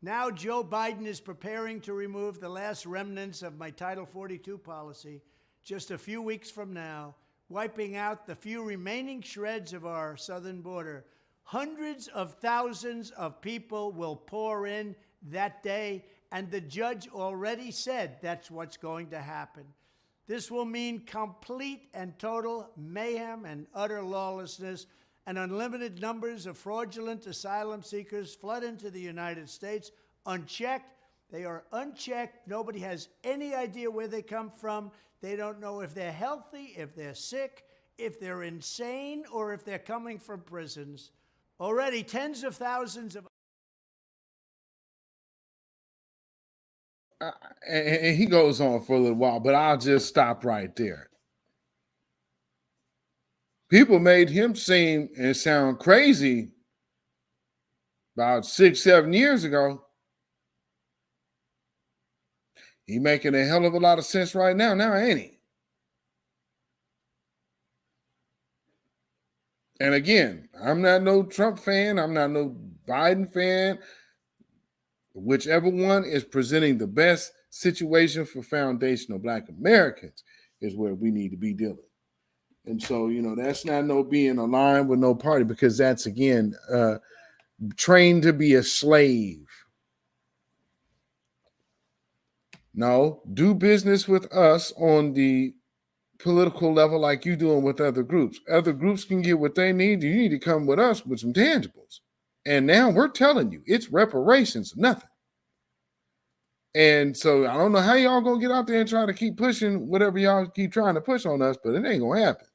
Now Joe Biden is preparing to remove the last remnants of my Title 42 policy just a few weeks from now, wiping out the few remaining shreds of our southern border. Hundreds of thousands of people will pour in that day, and the judge already said that's what's going to happen. This will mean complete and total mayhem and utter lawlessness, and unlimited numbers of fraudulent asylum seekers flood into the United States unchecked. They are unchecked. Nobody has any idea where they come from. They don't know if they're healthy, if they're sick, if they're insane, or if they're coming from prisons. Already, tens of thousands of... And he goes on for a little while, but I'll just stop right there. People made him seem and sound crazy about 6-7 years ago. He making a hell of a lot of sense right now, ain't he? And again, I'm not no Trump fan. I'm not no Biden fan. Whichever one is presenting the best situation for foundational Black Americans is where we need to be dealing. And so, you know, that's not no being aligned with no party, because that's, again, trained to be a slave. No, do business with us on the political level like you doing with other groups. Other groups can get what they need. You need to come with us with some tangibles. And now we're telling you, it's reparations, nothing. And so I don't know how y'all gonna get out there and try to keep pushing whatever y'all keep trying to push on us, but it ain't gonna happen.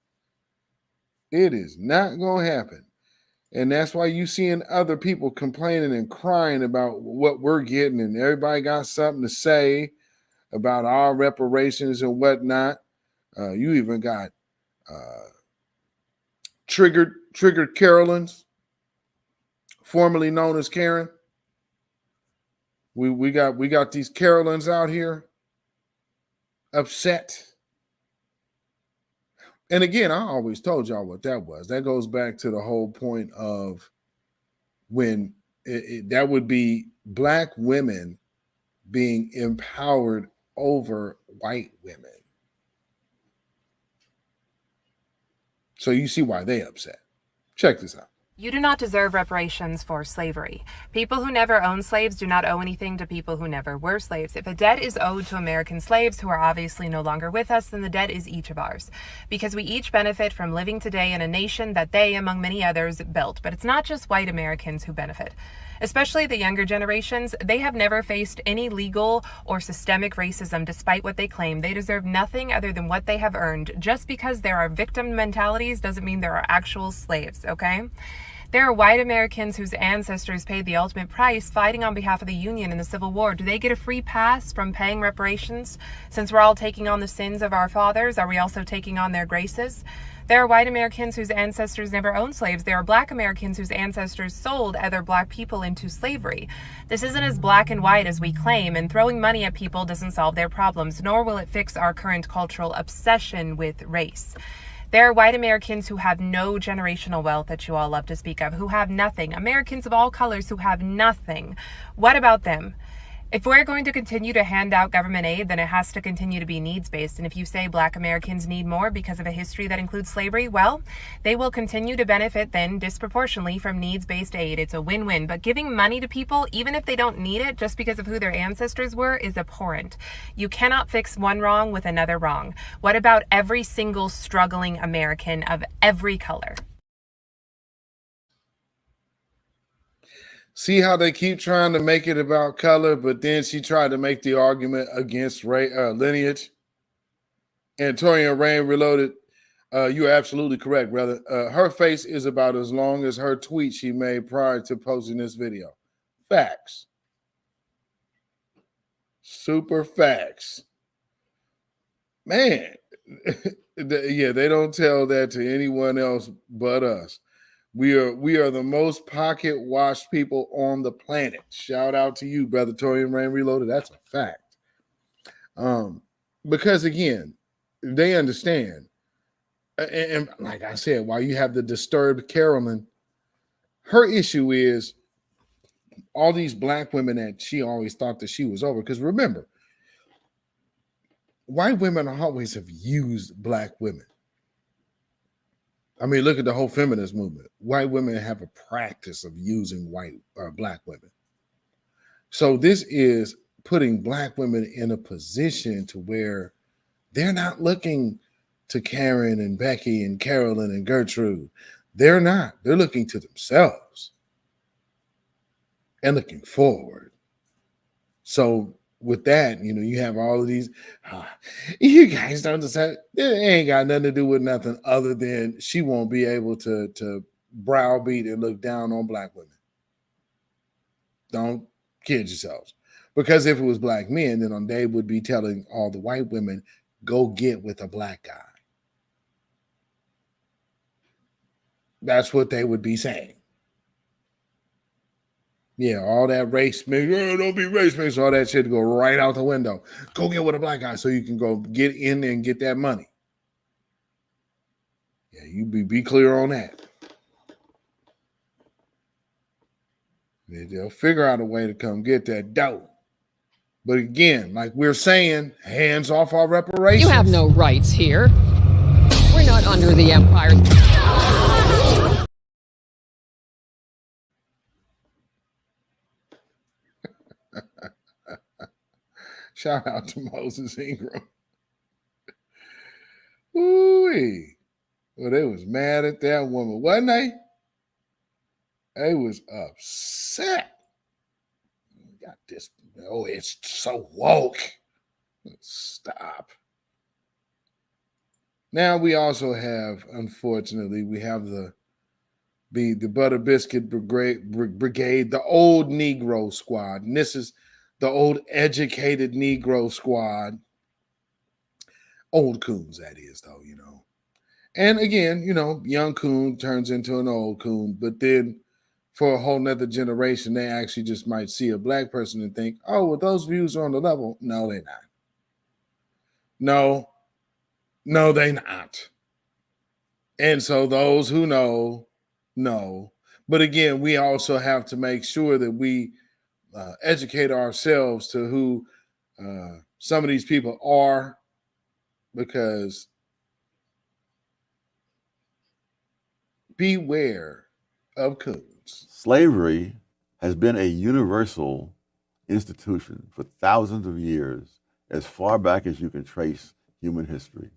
It is not gonna happen. And that's why you seeing other people complaining and crying about what we're getting, and everybody got something to say about our reparations and whatnot. You even got triggered Carolines, formerly known as Karen. We got these Carolines out here upset. And again, I always told y'all what that was. That goes back to the whole point of when that would be Black women being empowered over white women. So you see why they upset. Check this out. You do not deserve reparations for slavery. People who never owned slaves do not owe anything to people who never were slaves. If a debt is owed to American slaves who are obviously no longer with us, then the debt is each of ours. Because we each benefit from living today in a nation that they, among many others, built. But it's not just white Americans who benefit. Especially the younger generations, they have never faced any legal or systemic racism despite what they claim. They deserve nothing other than what they have earned. Just because there are victim mentalities doesn't mean there are actual slaves, okay? There are white Americans whose ancestors paid the ultimate price fighting on behalf of the Union in the Civil War. Do they get a free pass from paying reparations? Since we're all taking on the sins of our fathers, are we also taking on their graces? There are white Americans whose ancestors never owned slaves. There are Black Americans whose ancestors sold other Black people into slavery. This isn't as black and white as we claim, and throwing money at people doesn't solve their problems, nor will it fix our current cultural obsession with race. There are white Americans who have no generational wealth that you all love to speak of, who have nothing. Americans of all colors who have nothing. What about them? If we're going to continue to hand out government aid, then it has to continue to be needs-based. And if you say Black Americans need more because of a history that includes slavery, well, they will continue to benefit then disproportionately from needs-based aid. It's a win-win. But giving money to people, even if they don't need it, just because of who their ancestors were, is abhorrent. You cannot fix one wrong with another wrong. What about every single struggling American of every color? See how they keep trying to make it about color, but then she tried to make the argument against lineage. Antonia Rain Reloaded, you're absolutely correct, brother. Her face is about as long as her tweet she made prior to posting this video. Facts. Super facts. Man, yeah, they don't tell that to anyone else but us. We are the most pocket watched people on the planet. Shout out to you, brother Torian Rain Reloaded. That's a fact. Because again, they understand. And like I said, while you have the disturbed Carolyn, her issue is all these Black women that she always thought that she was over. Because remember, white women always have used Black women. I mean, look at the whole feminist movement. White women have a practice of using Black women. So this is putting Black women in a position to where they're not looking to Karen and Becky and Carolyn and Gertrude. They're not. They're looking to themselves and looking forward. So with that, you have all of these, you guys don't decide. It ain't got nothing to do with nothing other than she won't be able to browbeat and look down on Black women. Don't kid yourselves. Because if it was Black men, then they would be telling all the white women, go get with a Black guy. That's what they would be saying. Yeah, all that race mix, don't be race mix, all that shit go right out the window. Go get with a Black guy so you can go get in there and get that money. Yeah, you be clear on that. They'll figure out a way to come get that dough. But again, like we're saying, hands off our reparations. You have no rights here. We're not under the empire. Shout out to Moses Ingram. Ooh-wee. Well, they was mad at that woman, wasn't they? They was upset. Got this. Oh, it's so woke. Stop. Now we also have, unfortunately, we have the Butter Biscuit Brigade, the old Negro squad. And this is the old educated Negro squad. Old coons, that is, though, And again, young coon turns into an old coon, but then for a whole nother generation, they actually just might see a Black person and think, oh, well, those views are on the level. No, they're not. No, they're not. And so those who know. But again, we also have to make sure that we educate ourselves to who some of these people are, because beware of coons. Slavery has been a universal institution for thousands of years, as far back as you can trace human history.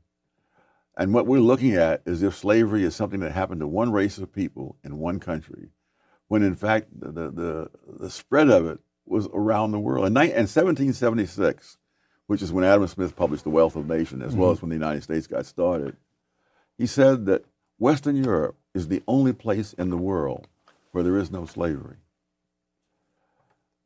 And what we're looking at is if slavery is something that happened to one race of people in one country, when in fact the spread of it was around the world. In 1776, which is when Adam Smith published The Wealth of Nations, as well as when the United States got started, he said that Western Europe is the only place in the world where there is no slavery.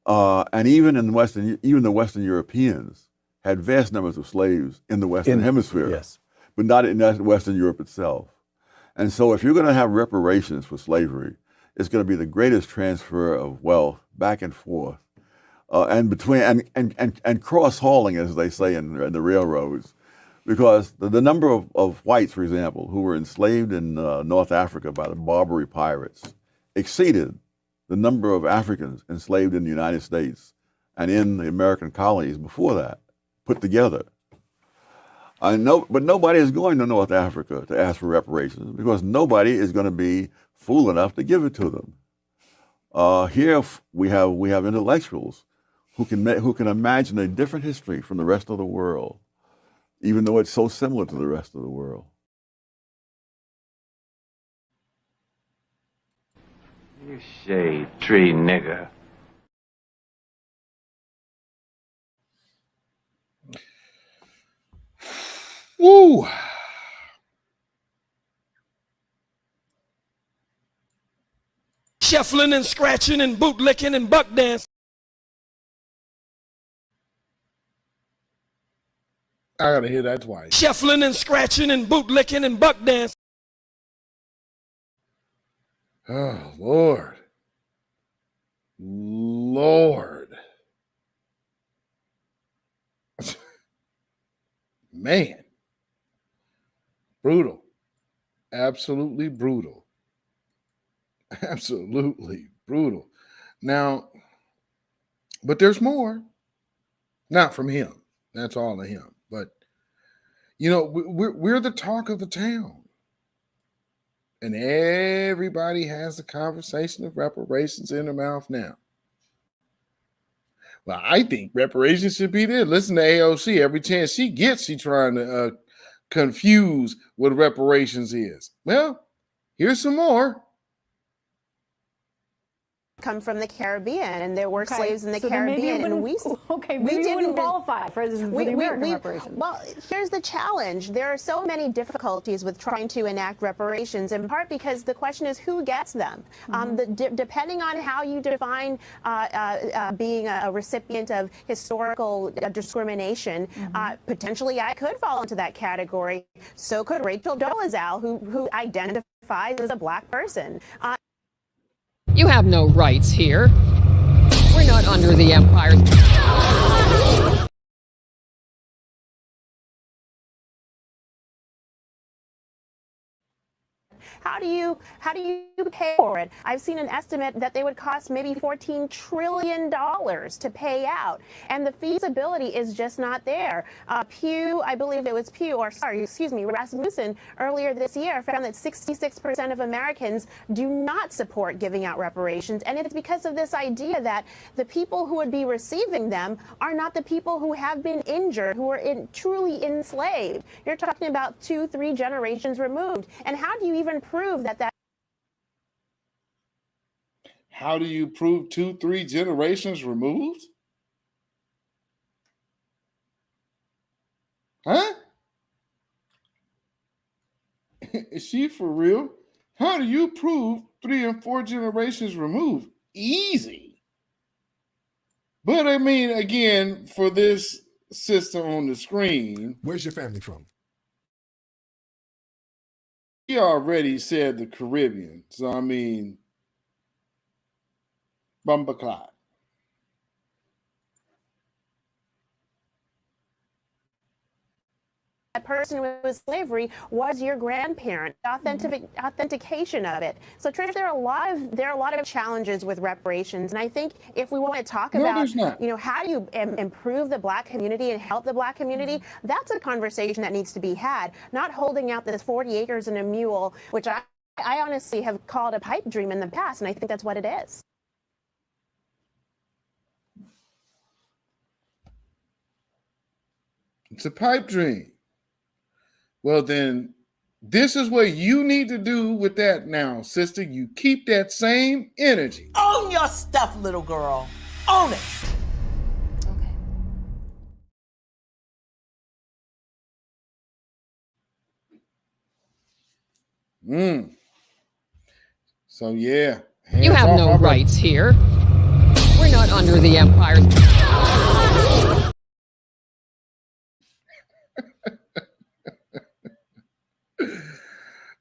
And even the Western Europeans had vast numbers of slaves in the Western Hemisphere, yes, but not in Western Europe itself. And so if you're going to have reparations for slavery, it's going to be the greatest transfer of wealth back and forth, and between and cross hauling, as they say in the railroads, Because the number of whites, for example, who were enslaved in North Africa by the Barbary pirates exceeded the number of Africans enslaved in the United States and in the American colonies before that, put together. But nobody is going to North Africa to ask for reparations because nobody is going to be fool enough to give it to them. Here we have intellectuals who can imagine a different history from the rest of the world, even though it's so similar to the rest of the world. You shade tree nigger. Woo! Shuffling and scratching and bootlicking and buck dance. I gotta hear that twice. Shuffling and scratching and bootlicking and buck dance. Oh, Lord. Lord. Man. Brutal. Absolutely brutal. Absolutely brutal. Now, but there's more. Not from him. That's all of him. But, you know, we're the talk of the town. And everybody has the conversation of reparations in their mouth now. Well, I think reparations should be there. Listen to AOC. Every chance she gets, she's trying to confuse what reparations is. Well, here's some more. Come from the Caribbean, and there were slaves in the so Caribbean, and we didn't qualify for the American reparations. Well, here's the challenge: there are so many difficulties with trying to enact reparations, in part because the question is who gets them. Depending on how you define being a recipient of historical discrimination, potentially I could fall into that category. So could Rachel Dolezal, who identifies as a Black person. You have no rights here. We're not under the empire. How do you pay for it? I've seen an estimate that they would cost maybe $14 trillion to pay out, and the feasibility is just not there. Pew, I believe it was Rasmussen earlier this year found that 66% of Americans do not support giving out reparations, and it's because of this idea that the people who would be receiving them are not the people who have been injured, who are truly enslaved. You're talking about 2-3 generations removed, and how do you even prove that? How do you prove 2-3 generations removed? Huh? Is she for real? How do you prove 3 and 4 generations removed? Easy. But I mean, again, for this sister on the screen, where's your family from? He already said the Caribbean. So, I mean, Bumbaclot. That person with slavery was your grandparent. Authentication of it. So, Trish, there are a lot of challenges with reparations, and I think if we want to talk about, how do you improve the Black community and help the Black community, that's a conversation that needs to be had. Not holding out this 40 acres and a mule, which I honestly have called a pipe dream in the past, and I think that's what it is. It's a pipe dream. Well, then, this is what you need to do with that now, sister. You keep that same energy. Own your stuff, little girl. Own it. So, yeah. You have no rights here. We're not under the empire.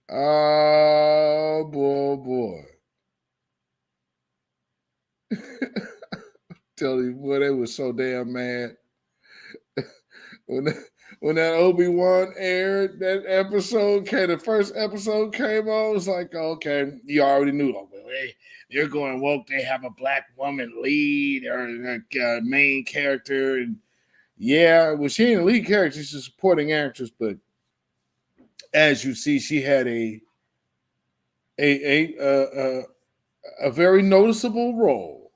Oh, boy. Tell you, boy, they were so damn mad. when when that Obi-Wan aired, that episode came, the first episode came on, it was like, okay, you already knew. Oh, well, they're going woke. They have a black woman lead or main character. And yeah, well, she ain't a lead character. She's a supporting actress. But as you see, she had a very noticeable role.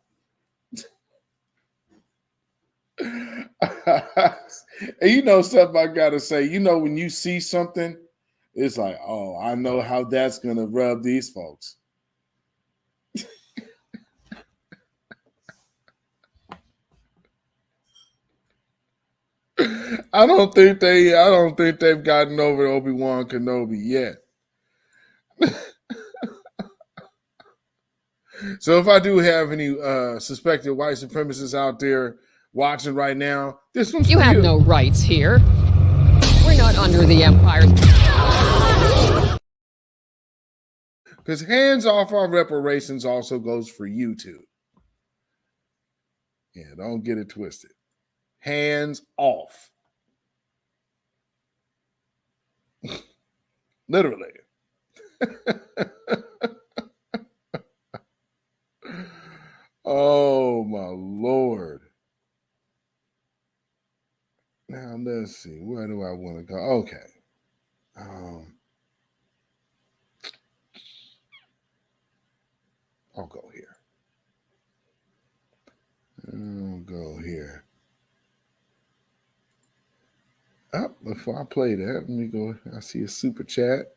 And you know something I gotta say, you know, when you see something, it's like, oh, I know how that's gonna rub these folks. I don't think they've gotten over Obi-Wan Kenobi yet. So if I do have any suspected white supremacists out there watching right now, this one's You for have you. no rights here. We're not under the empire. Because hands off our reparations also goes for you too. Yeah, don't get it twisted. Hands off. Literally. Oh my Lord. Now let's see. Where do I want to go? Okay. I'll go here. Oh, before I play that, let me go. I see a super chat.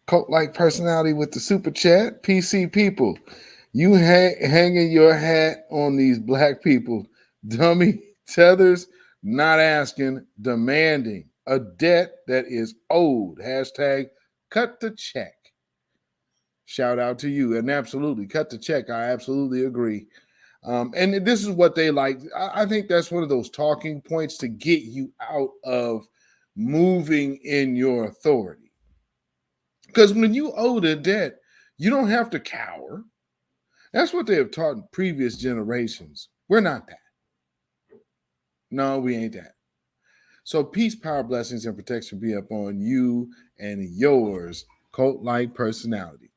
Cult-like personality with the super chat. PC people, you hanging your hat on these black people. Dummy tethers, not asking, demanding a debt that is owed. Hashtag cut the check. Shout out to you. And absolutely, cut the check. I absolutely agree. And this is what they like. I think that's one of those talking points to get you out of moving in your authority. Because when you owe the debt, you don't have to cower. That's what they have taught in previous generations. We're not that. No, we ain't that. So peace, power, blessings, and protection be upon you and yours, cult-like personality.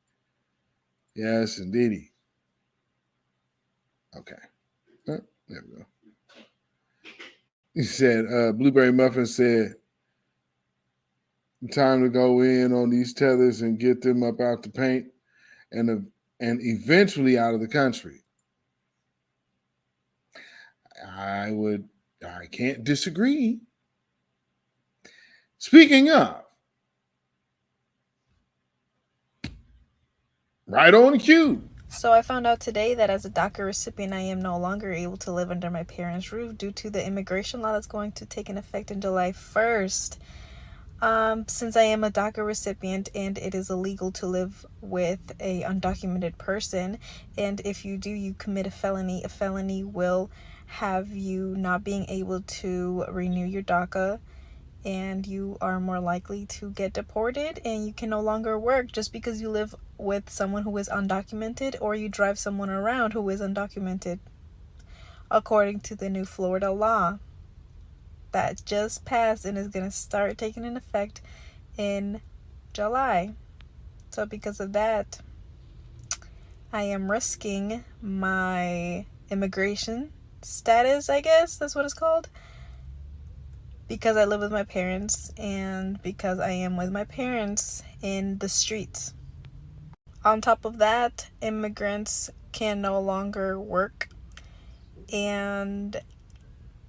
Yes, indeedy. Okay. There we go. He said, Blueberry Muffin said, time to go in on these tethers and get them up out the paint and eventually out of the country. I can't disagree. Speaking of, right on cue. So I found out today that as a DACA recipient, I am no longer able to live under my parents' roof due to the immigration law that's going to take an effect in July 1st. Since I am a DACA recipient and it is illegal to live with a undocumented person, and if you do, you commit a felony will have you not being able to renew your DACA, and you are more likely to get deported, and you can no longer work just because you live with someone who is undocumented or you drive someone around who is undocumented, according to the new Florida law that just passed and is going to start taking an effect in July. So because of that, I am risking my immigration status, I guess that's what it's called, because I live with my parents and because I am with my parents in the streets. On top of that, immigrants can no longer work, and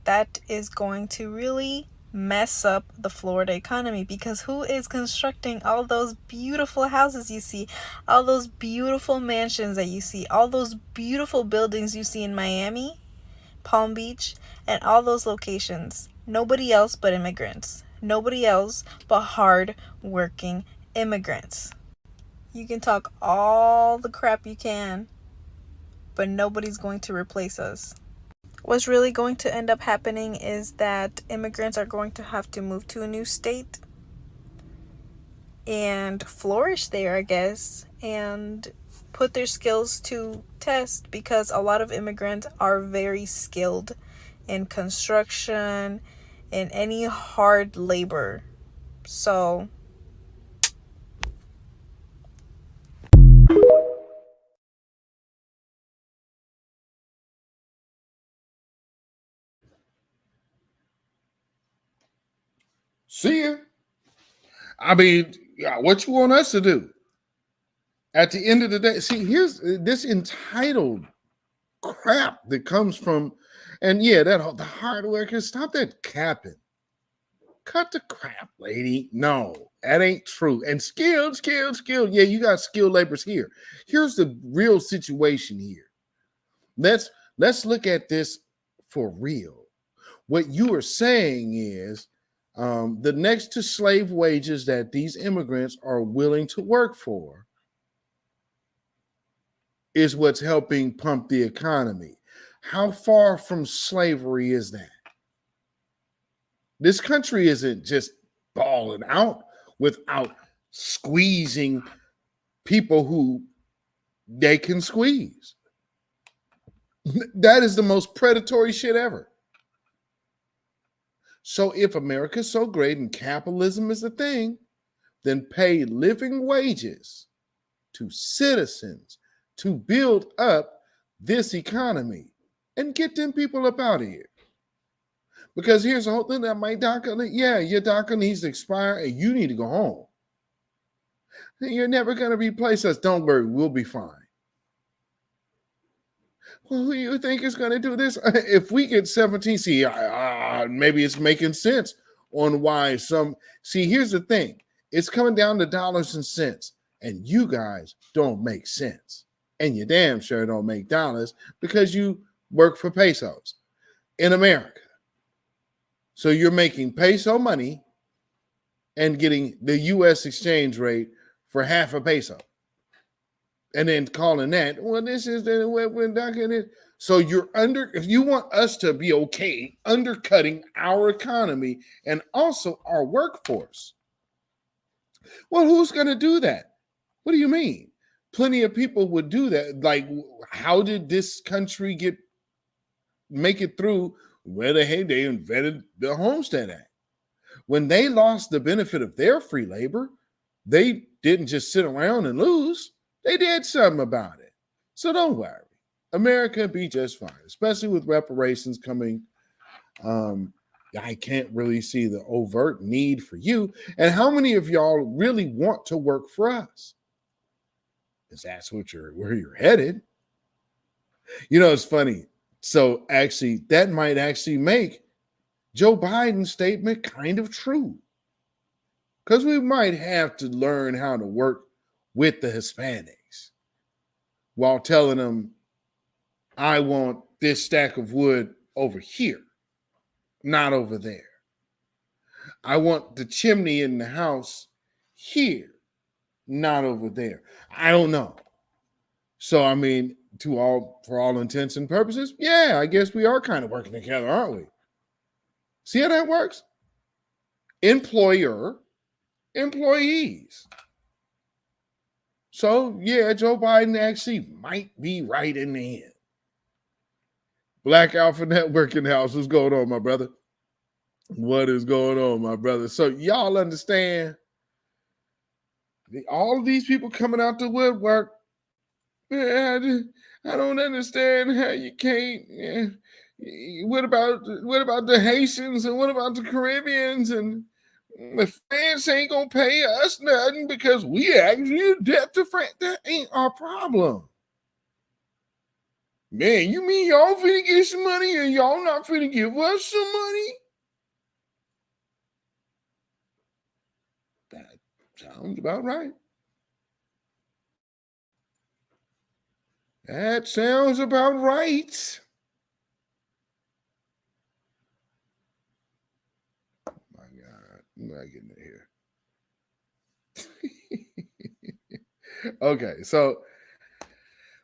that is going to really mess up the Florida economy, because who is constructing all those beautiful houses you see, all those beautiful mansions that you see, all those beautiful buildings you see in Miami, Palm Beach, and all those locations? Nobody else but immigrants. Nobody else but hard-working immigrants. You can talk all the crap you can, but nobody's going to replace us. What's really going to end up happening is that immigrants are going to have to move to a new state and flourish there, I guess, and put their skills to test, because a lot of immigrants are very skilled in construction and any hard labor. So see ya. I mean, what you want us to do? At the end of the day, see, here's this entitled crap that comes from, and yeah, the hard workers, stop that capping. Cut the crap, lady. No, that ain't true. And skilled. Yeah, you got skilled laborers here. Here's the real situation here. Let's look at this for real. What you are saying is the next to slave wages that these immigrants are willing to work for is what's helping pump the economy. How far from slavery is that? This country isn't just balling out without squeezing people who they can squeeze. That is the most predatory shit ever. So if America's so great and capitalism is the thing, then pay living wages to citizens to build up this economy and get them people up out of here. Because here's the whole thing that my DACA, your DACA needs to expire and you need to go home. You're never going to replace us. Don't worry, we'll be fine. Well, who do you think is going to do this? If we get 17, maybe it's making sense on why some. See, here's the thing. It's coming down to dollars and cents, and you guys don't make sense. And you damn sure don't make dollars because you work for pesos in America. So you're making peso money and getting the U.S. exchange rate for half a peso. And then calling that, well, this is the way we're ducking it. So you're if you want us to be okay, undercutting our economy and also our workforce. Well, who's going to do that? What do you mean? Plenty of people would do that. Like, how did this country make it through where they invented the Homestead Act? When they lost the benefit of their free labor, they didn't just sit around and lose. They did something about it. So don't worry. America will be just fine, especially with reparations coming. I can't really see the overt need for you. And how many of y'all really want to work for us? Because that's where you're headed. You know, it's funny. So actually, that might actually make Joe Biden's statement kind of true. Because we might have to learn how to work with the Hispanics while telling them, I want this stack of wood over here, not over there. I want the chimney in the house here, not over there. I don't know. So, I mean, for all intents and purposes, yeah, I guess we are kind of working together, aren't we? See how that works? Employer, employees. So, yeah, Joe Biden actually might be right in the end. Black Alpha Networking House, what's going on, my brother? What is going on, my brother? So, y'all understand all of these people coming out the woodwork. Man, I don't understand how you can't. What about the Haitians and what about the Caribbeans and the France ain't gonna pay us nothing because we actually in debt to France? That ain't our problem. Man, you mean y'all finna get some money and y'all not finna give us some money? That sounds about right. That sounds about right. Oh my God, I'm not getting it here. Okay, so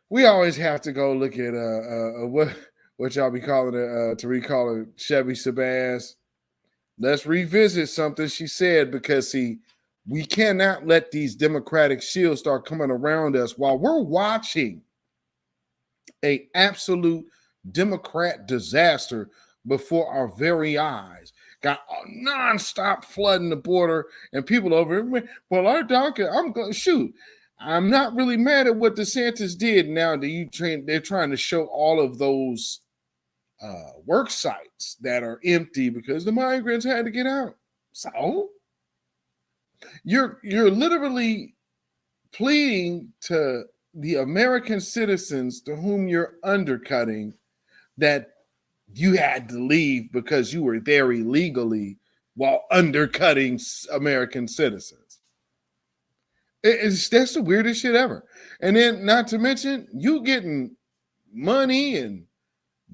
we always have to go look at what y'all be calling it, to recall it, Chevy Sabaz. Let's revisit something she said because see, We cannot let these democratic shields start coming around us while we're watching a absolute Democrat disaster before our very eyes. Got a nonstop flooding the border and people over here. Well, our doctor, I'm going shoot. I'm not really mad at what DeSantis did. Now that they're trying to show all of those work sites that are empty because the migrants had to get out. So you're literally pleading to the American citizens to whom you're undercutting that you had to leave because you were there illegally while undercutting American citizens. That's the weirdest shit ever. And then, not to mention, you getting money and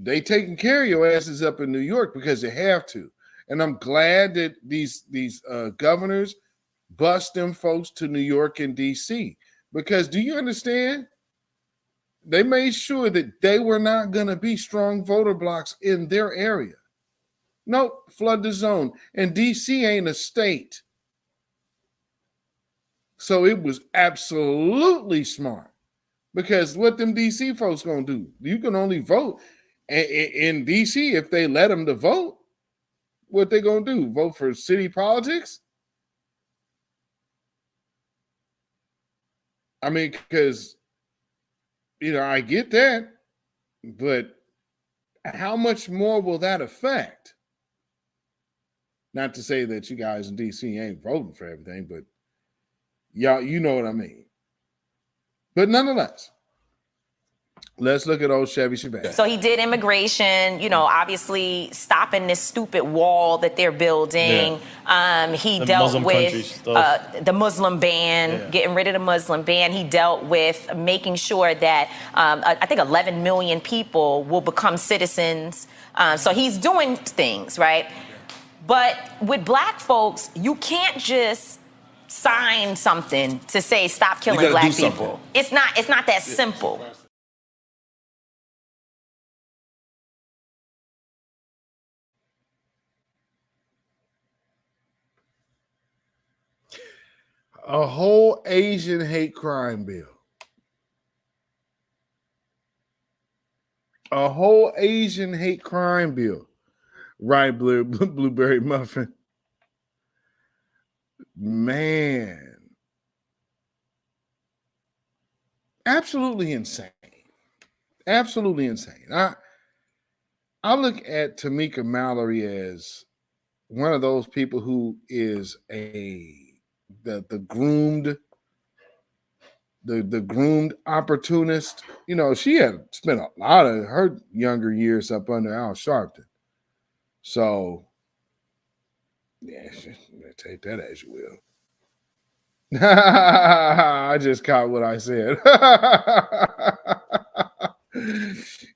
they taking care of your asses up in New York because they have to. And I'm glad that these governors bust them folks to New York and D.C. Because do you understand? They made sure that they were not going to be strong voter blocks in their area. Nope, flood the zone. And D.C. ain't a state. So it was absolutely smart. Because what them D.C. folks going to do? You can only vote in D.C. if they let them to vote. What they going to do? Vote for city politics? I mean, because, I get that, but how much more will that affect? Not to say that you guys in D.C. ain't voting for everything, but y'all, you know what I mean. But nonetheless, let's look at old Chevy Chevette. So he did immigration, obviously stopping this stupid wall that they're building. Yeah. He dealt with the Muslim ban, getting rid of the Muslim ban. He dealt with making sure that I think 11 million people will become citizens. So he's doing things, right? But with black folks, you can't just sign something to say stop killing black people. It's not that simple. A whole Asian hate crime bill. A whole Asian hate crime bill. Right, Blueberry Muffin. Man. Absolutely insane. Absolutely insane. I look at Tamika Mallory as one of those people who is the groomed opportunist. She had spent a lot of her younger years up under Al Sharpton. So, yeah, take that as you will. I just caught what I said.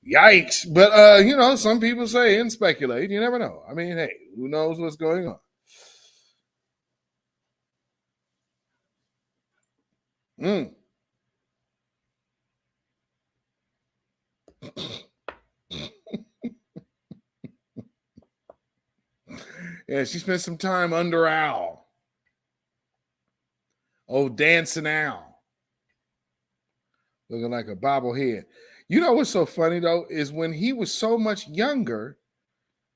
Yikes. But, some people say and speculate. You never know. I mean, hey, who knows what's going on? Yeah, she spent some time under Al. Oh, dancing Al. Looking like a bobblehead. You know what's so funny, though, is when he was so much younger,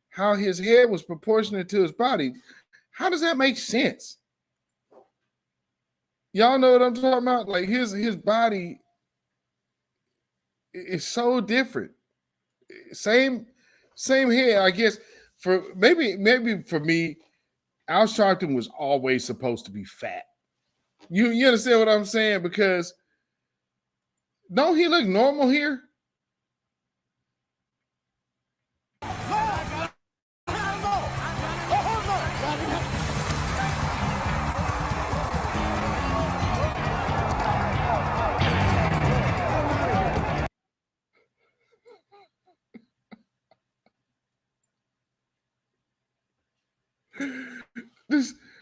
how his head was proportionate to his body. How does that make sense? Y'all know what I'm talking about? Like his body is so different. Same head, I guess. For maybe for me, Al Sharpton was always supposed to be fat. You understand what I'm saying? Because don't he look normal here?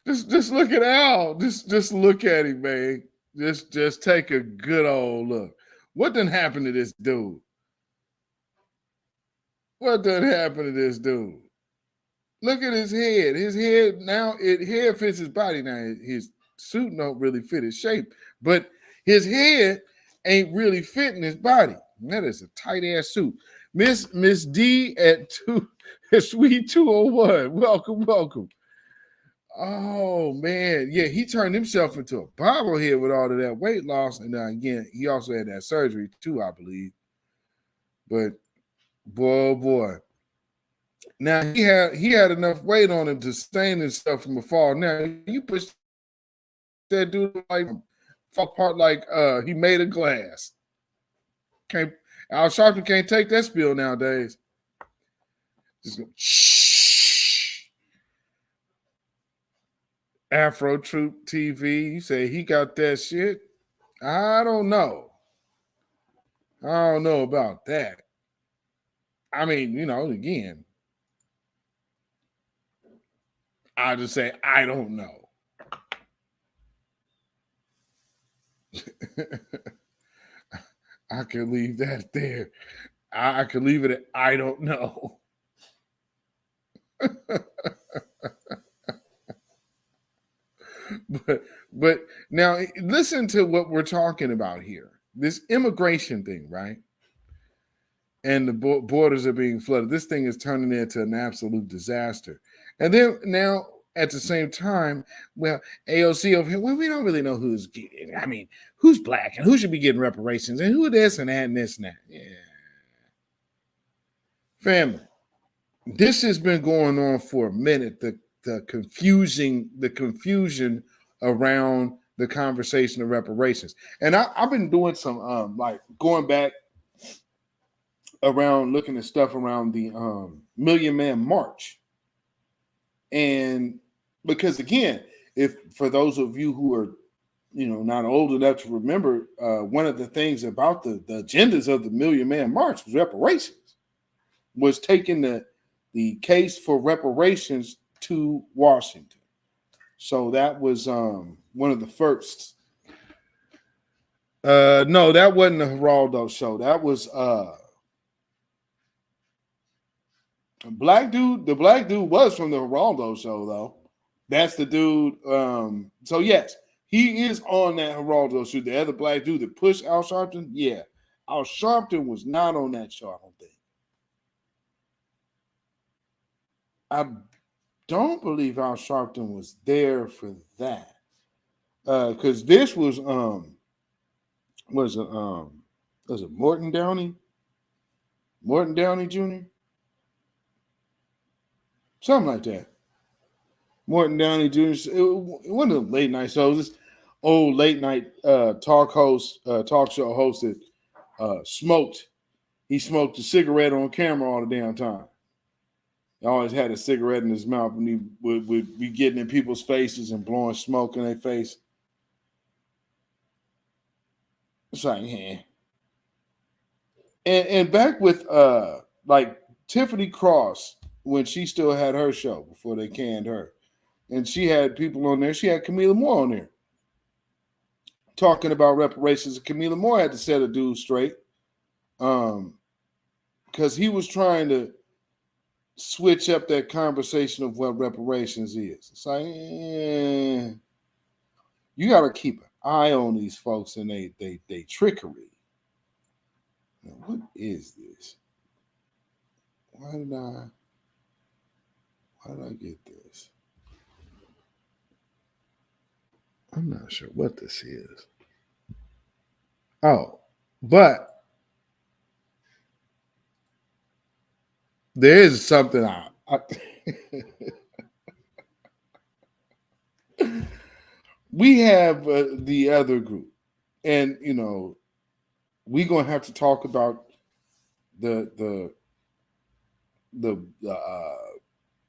Just look at Al. Just look at him, man. Just take a good old look. What done happened to this dude? What done happened to this dude? Look at his head. His head now, head fits his body now. suit don't really fit his shape, but his head ain't really fitting his body. That is a tight ass suit. Miss D at Sweet 201. Welcome. Oh man, yeah, he turned himself into a bobblehead with all of that weight loss, and again, he also had that surgery too, I believe. But boy, now he had enough weight on him to sustain himself from a fall. Now you push that dude like fall apart like he made of glass. Al Sharpton can't take that spill nowadays. Just go shh. Afro Troop TV, you say he got that shit? I don't know. I don't know about that. I mean, again, I just say I don't know. I can leave that there. I can leave it at I don't know. But now listen to what we're talking about here. This immigration thing, right? And the borders are being flooded. This thing is turning into an absolute disaster. And then now at the same time, well, AOC over here, well, we don't really know who's black and who should be getting reparations and who this and that and this and that. Yeah. Family, this has been going on for a minute. The confusion around the conversation of reparations. And I've been doing some going back around looking at stuff around the Million Man March. And because again, if for those of you who are not old enough to remember, one of the things about the agendas of the Million Man March was reparations, was taking the case for reparations to Washington. So that was one of the firsts. No, that wasn't the Geraldo show. That was black dude. The black dude was from the Geraldo show, though. That's the dude. So yes, he is on that Geraldo show. The other black dude that pushed Al Sharpton, yeah. Al Sharpton was not on that show, I don't think. I don't believe Al Sharpton was there for that. Because this was it Morton Downey? Morton Downey Jr.? Something like that. Morton Downey Jr. One of the late night shows. This old late night talk show host that smoked. He smoked a cigarette on camera all the damn time. He always had a cigarette in his mouth, and he would be getting in people's faces and blowing smoke in their face. It's like, yeah. And back with like Tiffany Cross, when she still had her show before they canned her. And she had people on there. She had Camila Moore on there talking about reparations. Camila Moore had to set a dude straight because he was trying to switch up that conversation of what reparations is. It's like, you got to keep an eye on these folks and they trickery. Now, what is this? Why did I get this? I'm not sure what this is. Oh, but there is something we have the other group, and we're gonna have to talk about the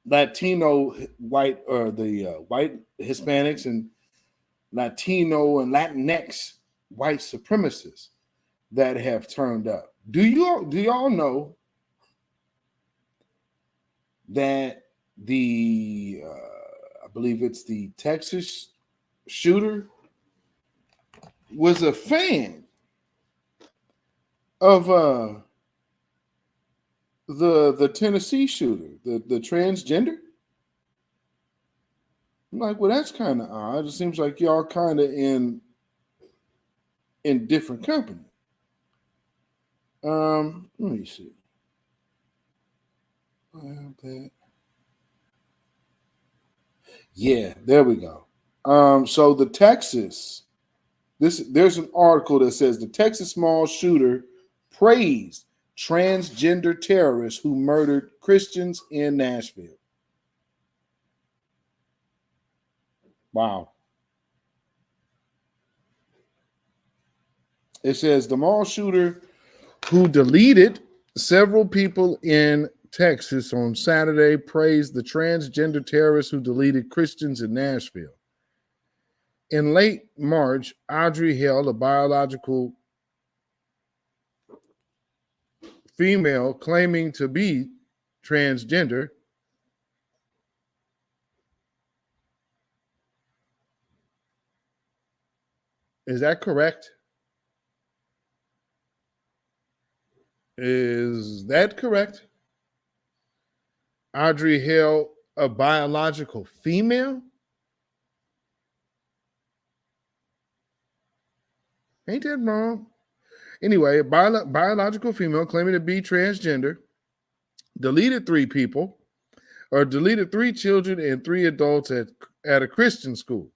Latino white or the white Hispanics and Latino and Latinx white supremacists that have turned up. Do y'all know that the I believe it's the Texas shooter was a fan of the Tennessee shooter, the transgender? I'm like, well, that's kind of odd. It seems like y'all kind of in different company. Let me see. I have that. Yeah, there we go. So the Texas, there's an article that says the Texas mall shooter praised transgender terrorists who murdered Christians in Nashville. Wow. It says the mall shooter who deleted several people in Texas on Saturday praised the transgender terrorists who deleted Christians in Nashville. In late March, Audrey Hale, a biological female claiming to be transgender, is that correct? Is that correct? Audrey Hale, a biological female? Ain't that wrong? Anyway, a biological female claiming to be transgender deleted 3 people, or deleted 3 children and 3 adults at a Christian school.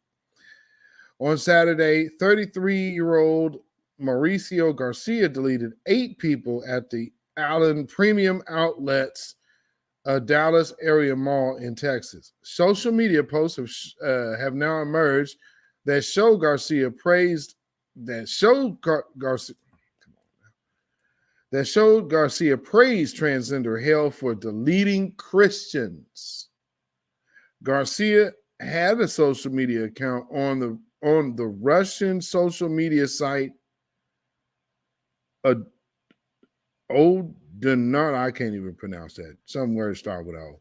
On Saturday, 33-year-old Mauricio Garcia deleted 8 people at the Allen Premium Outlets, a Dallas area mall in Texas. Social media posts have now emerged that show Garcia praised transgender Hale for deleting Christians. Garcia had a social media account on the Russian social media site Odenar, I can't even pronounce that. Some words start with O.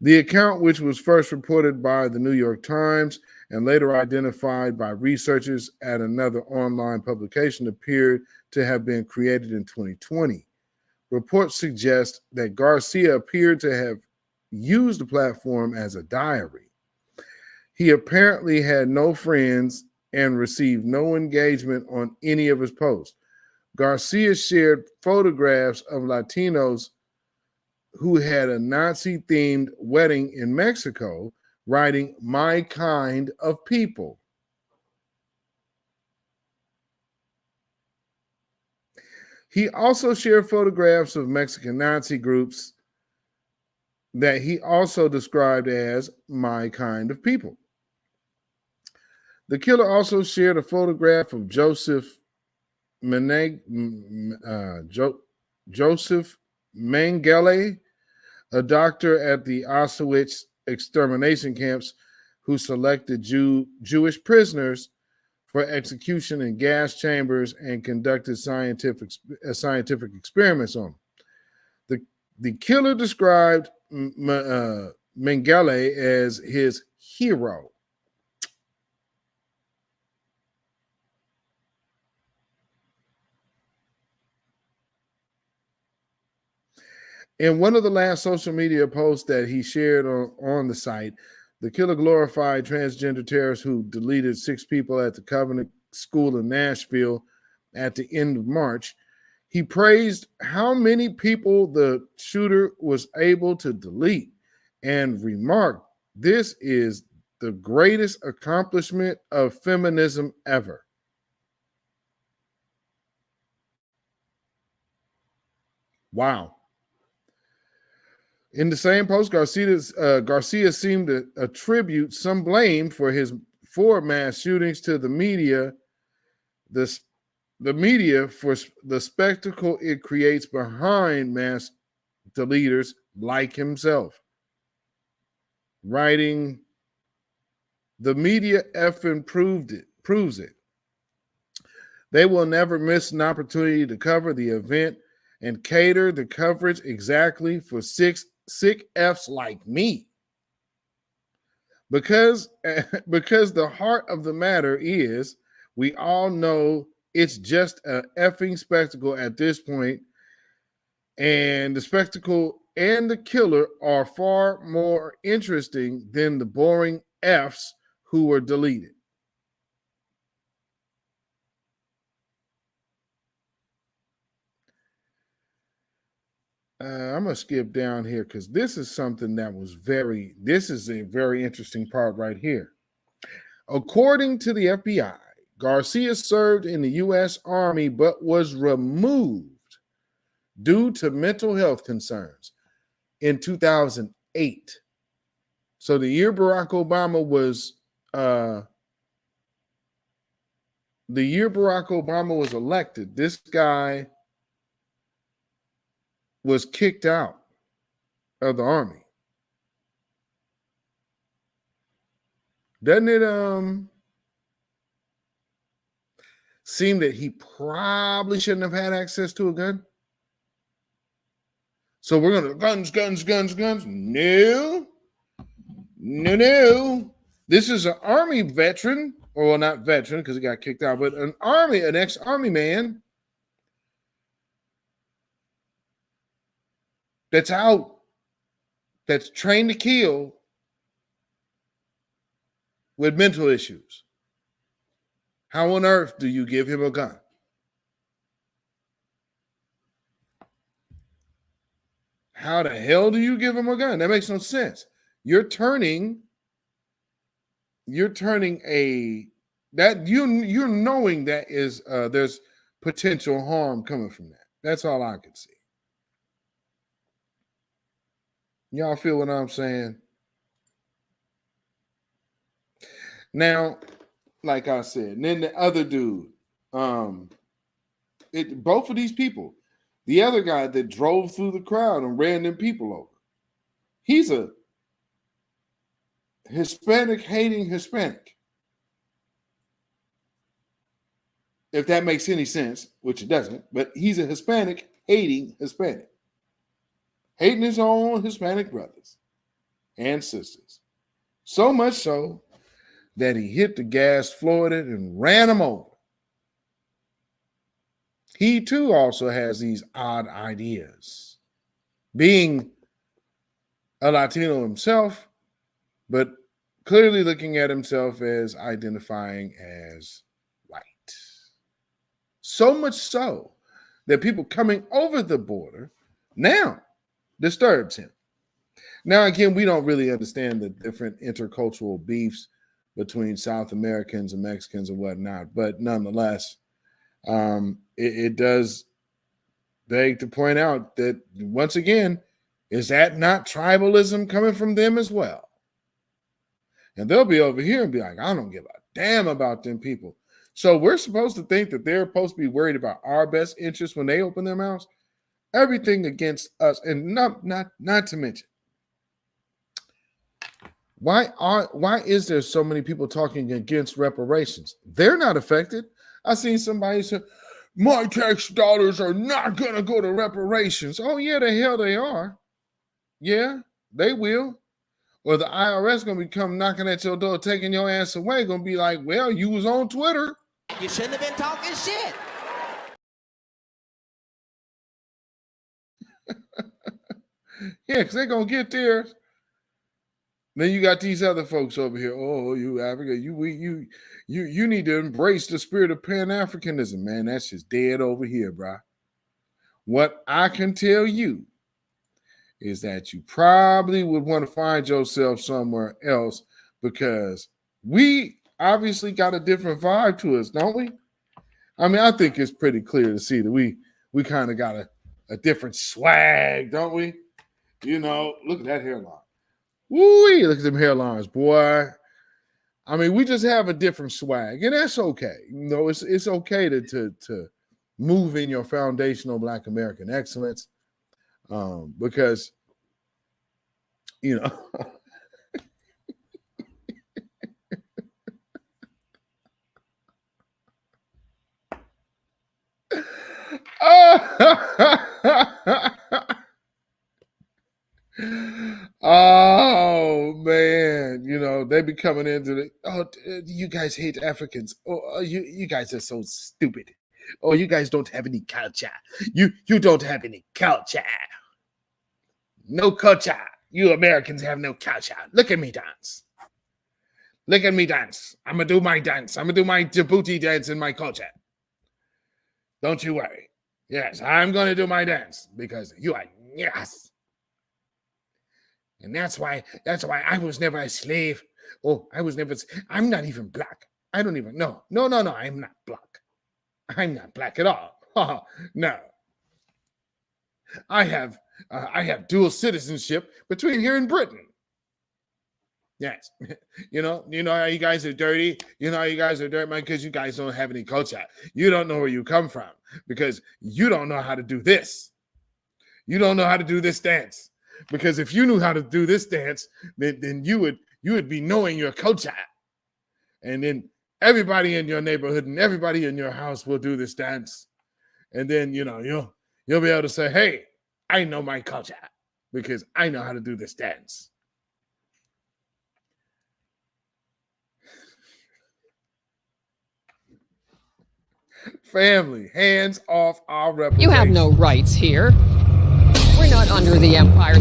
The account, which was first reported by the New York Times and later identified by researchers at another online publication, appeared to have been created in 2020. Reports suggest that Garcia appeared to have used the platform as a diary. He apparently had no friends and received no engagement on any of his posts. Garcia shared photographs of Latinos who had a Nazi-themed wedding in Mexico, writing, "My kind of people." He also shared photographs of Mexican Nazi groups that he also described as "my kind of people." The killer also shared a photograph of Joseph Mengele, a doctor at the Auschwitz extermination camps who selected Jewish prisoners for execution in gas chambers and conducted scientific experiments on them. The killer described Mengele as his hero. In one of the last social media posts that he shared on the site, the killer glorified transgender terrorists who deleted 6 people at the Covenant School in Nashville at the end of March. He praised how many people the shooter was able to delete and remarked, "This is the greatest accomplishment of feminism ever." Wow. In the same post, Garcia seemed to attribute some blame for mass shootings to the media, the media for the spectacle it creates behind mass deleters like himself, writing, "The media effing proves it. They will never miss an opportunity to cover the event and cater the coverage exactly for sick F's like me. Because the heart of the matter is, we all know it's just an effing spectacle at this point, and the spectacle and the killer are far more interesting than the boring Fs who were deleted. I'm going to skip down here because this is something that was this is a very interesting part right here. According to the FBI, Garcia served in the U.S. Army but was removed due to mental health concerns in 2008. So the year Barack Obama was elected, this guy was kicked out of the Army. Doesn't it seem that he probably shouldn't have had access to a gun? So we're going to guns. No. This is an Army veteran, or not veteran because he got kicked out, but an ex-Army man that's out, that's trained to kill with mental issues. How on earth do you give him a gun? How the hell do you give him a gun? That makes no sense. You're knowing that is there's potential harm coming from that. That's all I could see. Y'all feel what I'm saying? Now, like I said, and then the other dude, both of these people, the other guy that drove through the crowd and ran them people over, he's a Hispanic-hating Hispanic. If that makes any sense, which it doesn't, but he's a Hispanic-hating Hispanic. Hating his own Hispanic brothers and sisters. So much so that he hit the gas, floored it, and ran them over. He too also has these odd ideas. Being a Latino himself, but clearly looking at himself as identifying as white. So much so that people coming over the border now disturbs him. Now, again, we don't really understand the different intercultural beefs between South Americans and Mexicans and whatnot, but nonetheless, it does beg to point out that, once again, is that not tribalism coming from them as well? And they'll be over here and be like, I don't give a damn about them people. So we're supposed to think that they're supposed to be worried about our best interests when they open their mouths? Everything against us, and not to mention, why is there so many people talking against reparations? They're not affected. I seen somebody say, my tax dollars are not going to go to reparations. Oh, yeah, the hell they are. Yeah, they will. Or the IRS going to be come knocking at your door, taking your ass away, going to be like, well, you was on Twitter. You shouldn't have been talking shit. Yeah, because they're going to get theirs. Then you got these other folks over here. Oh, you Africa, you need to embrace the spirit of Pan-Africanism, man. That's just dead over here, bro. What I can tell you is that you probably would want to find yourself somewhere else, because we obviously got a different vibe to us, don't we? I mean, I think it's pretty clear to see that we kind of got a different swag, don't we? You know, look at that hairline. Woo-wee, look at them hairlines, boy. I mean, we just have a different swag, and that's okay. You know, it's okay to move in your foundational Black American excellence, because, you know, oh man, you know, they be coming into you guys hate Africans. Oh, you guys are so stupid. Oh, you guys don't have any culture. You don't have any culture. No culture. You Americans have no culture. Look at me dance. Look at me dance. I'm going to do my dance. I'm going to do my Djibouti dance in my culture. Don't you worry. Yes, I'm going to do my dance because you are yes. And that's why I was never a slave. Oh, I'm not even black. I don't even know. No, I'm not black. I'm not black at all. No. I have dual citizenship between here and Britain. Yes. You know how you guys are dirty? You know how you guys are dirty, man, because you guys don't have any culture. You don't know where you come from because you don't know how to do this. You don't know how to do this dance. Because if you knew how to do this dance, then you would be knowing your culture. And then everybody in your neighborhood and everybody in your house will do this dance. And then, you'll be able to say, hey, I know my culture because I know how to do this dance. Family, hands off our reparations. You have no rights here. We're not under the empire.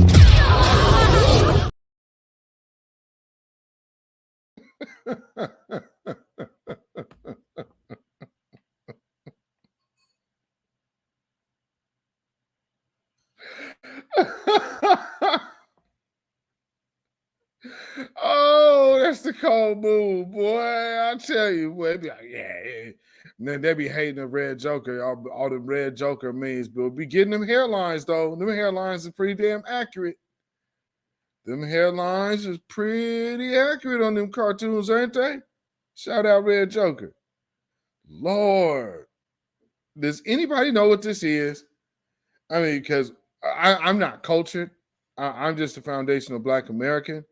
Oh, that's the cold move, boy. I tell you, boy. Be like, yeah. And then they be hating the red Joker. All the red Joker means, but be getting them hairlines, though. Them hairlines are pretty damn accurate. Them hairlines is pretty accurate on them cartoons, ain't they? Shout out Red Joker. Lord. Does anybody know what this is? I mean, because I'm not cultured. I'm just a foundational Black American.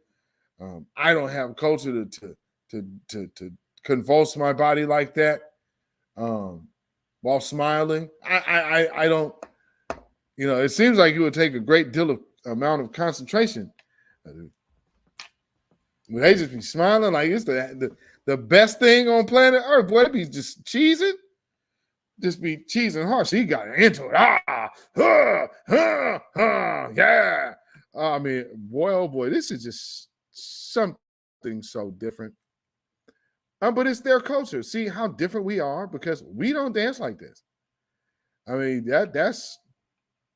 I don't have culture to convulse my body like that while smiling. I don't, it seems like it would take a great deal of amount of concentration. Would they just be smiling like it's the best thing on planet Earth? Boy, they be just cheesing. Just be cheesing hard. So he got into it. Yeah. I mean, boy, oh boy, this is just something so different. But it's their culture. See how different we are because we don't dance like this. I mean, that's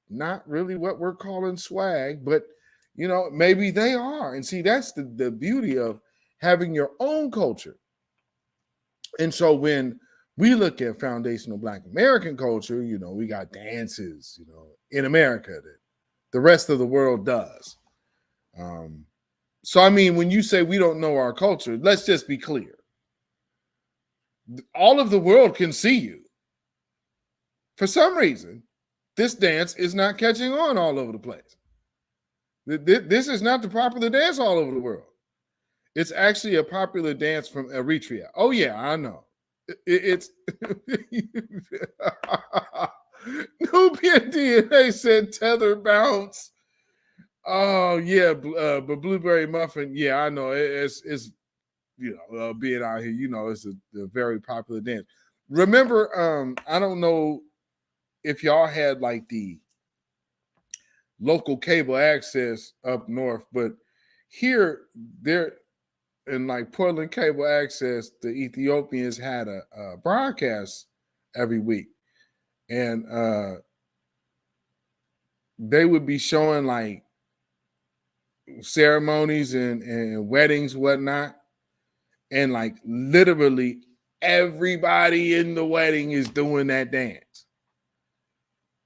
not really what we're calling swag, but maybe they are. And see, that's the beauty of having your own culture. And so when we look at foundational Black American culture, we got dances, in America that the rest of the world does. So, I mean, when you say we don't know our culture, let's just be clear. All of the world can see you. For some reason, this dance is not catching on all over the place. This is not the popular dance all over the world. It's actually a popular dance from Eritrea. Oh, yeah, I know. It's Nubian DNA said tether bounce. Oh yeah, but blueberry muffin. Yeah, I know it's being out here. It's a very popular dance. Remember, I don't know if y'all had like the local cable access up north, but here there. And like Portland Cable Access, the Ethiopians had a broadcast every week. And they would be showing like ceremonies and weddings, whatnot. And like literally everybody in the wedding is doing that dance.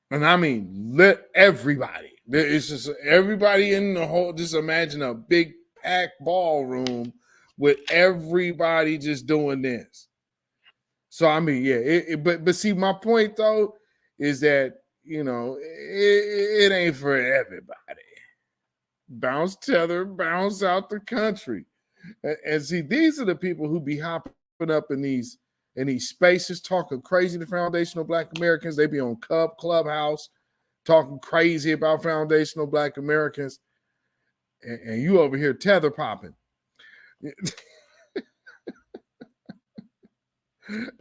And I mean, everybody. It's just everybody in the whole, just imagine a big packed ballroom with everybody just doing this. So, I mean, yeah, but see, my point, though, is that, it ain't for everybody. Bounce tether, bounce out the country. And see, these are the people who be hopping up in these spaces, talking crazy to foundational Black Americans. They be on Clubhouse, talking crazy about foundational Black Americans. And you over here tether popping.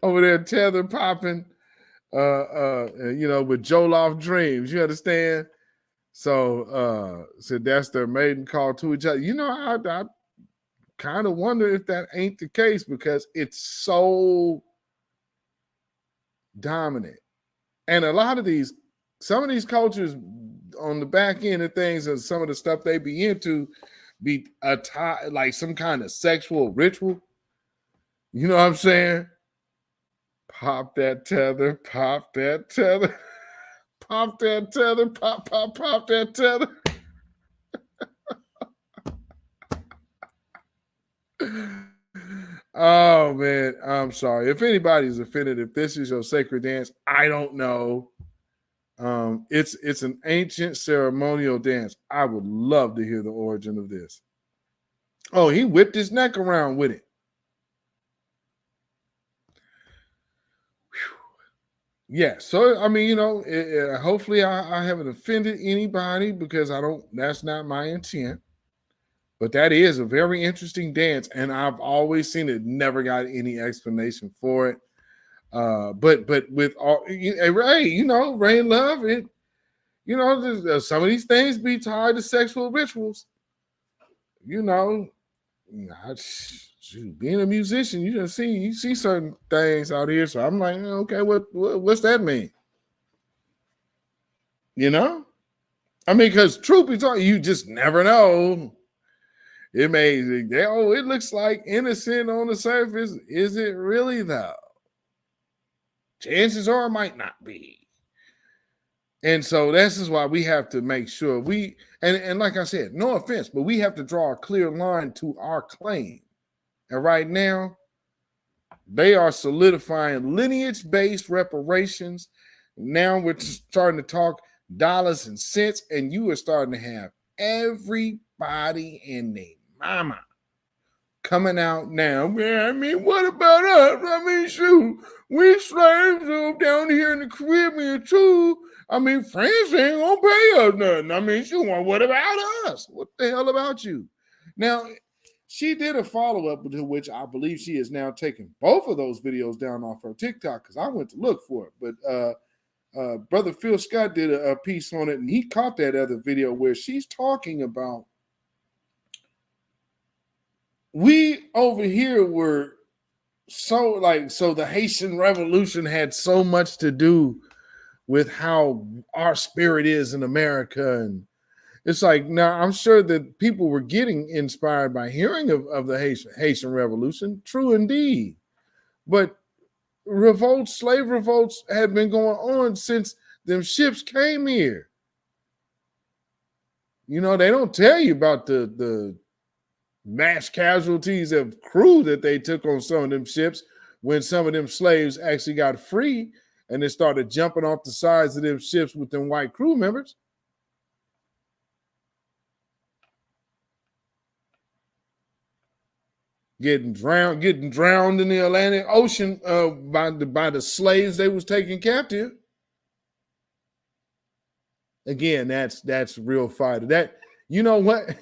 Over there tether popping with Joloff dreams, you understand? So that's their maiden call to each other. I kind of wonder if that ain't the case because it's so dominant. And a lot of these, some of these cultures on the back end of things and some of the stuff they be into be like some kind of sexual ritual. You know what I'm saying? Pop that tether, pop that tether, pop that tether, pop that tether. Oh man, I'm sorry. If anybody's offended, if this is your sacred dance, I don't know. It's an ancient ceremonial dance. I would love to hear the origin of this. Oh, he whipped his neck around with it. Whew. Yeah, so I mean, hopefully I haven't offended anybody because that's not my intent. But that is a very interesting dance, and I've always seen it. Never got any explanation for it. But with all, Ray, Ray Love, it, some of these things be tied to sexual rituals. Being a musician, you see certain things out here. So I'm like, okay, what's that mean? Because truth be told, you just never know. It looks like innocent on the surface. Is it really though? Chances are it might not be. And so this is why we have to make sure and like I said, no offense, but we have to draw a clear line to our claim. And right now, they are solidifying lineage-based reparations. Now we're starting to talk dollars and cents, and you are starting to have everybody in their mama coming out now. Man, what about us? Shoot, we slaves down here in the Caribbean too. France ain't gonna pay us nothing. Shoot, what about us? What the hell about you? Now, she did a follow-up to which I believe she is now taking both of those videos down off her TikTok because I went to look for it. But Brother Phil Scott did a piece on it, and he caught that other video where she's talking about we over here were so the Haitian Revolution had so much to do with how our spirit is in America. And it's like, now I'm sure that people were getting inspired by hearing of the Haitian Revolution. True indeed. But slave revolts had been going on since them ships came here. They don't tell you about the mass casualties of crew that they took on some of them ships when some of them slaves actually got free and they started jumping off the sides of them ships with them white crew members. Getting drowned in the Atlantic Ocean by the slaves they was taking captive. Again, that's real fighter. That, you know what?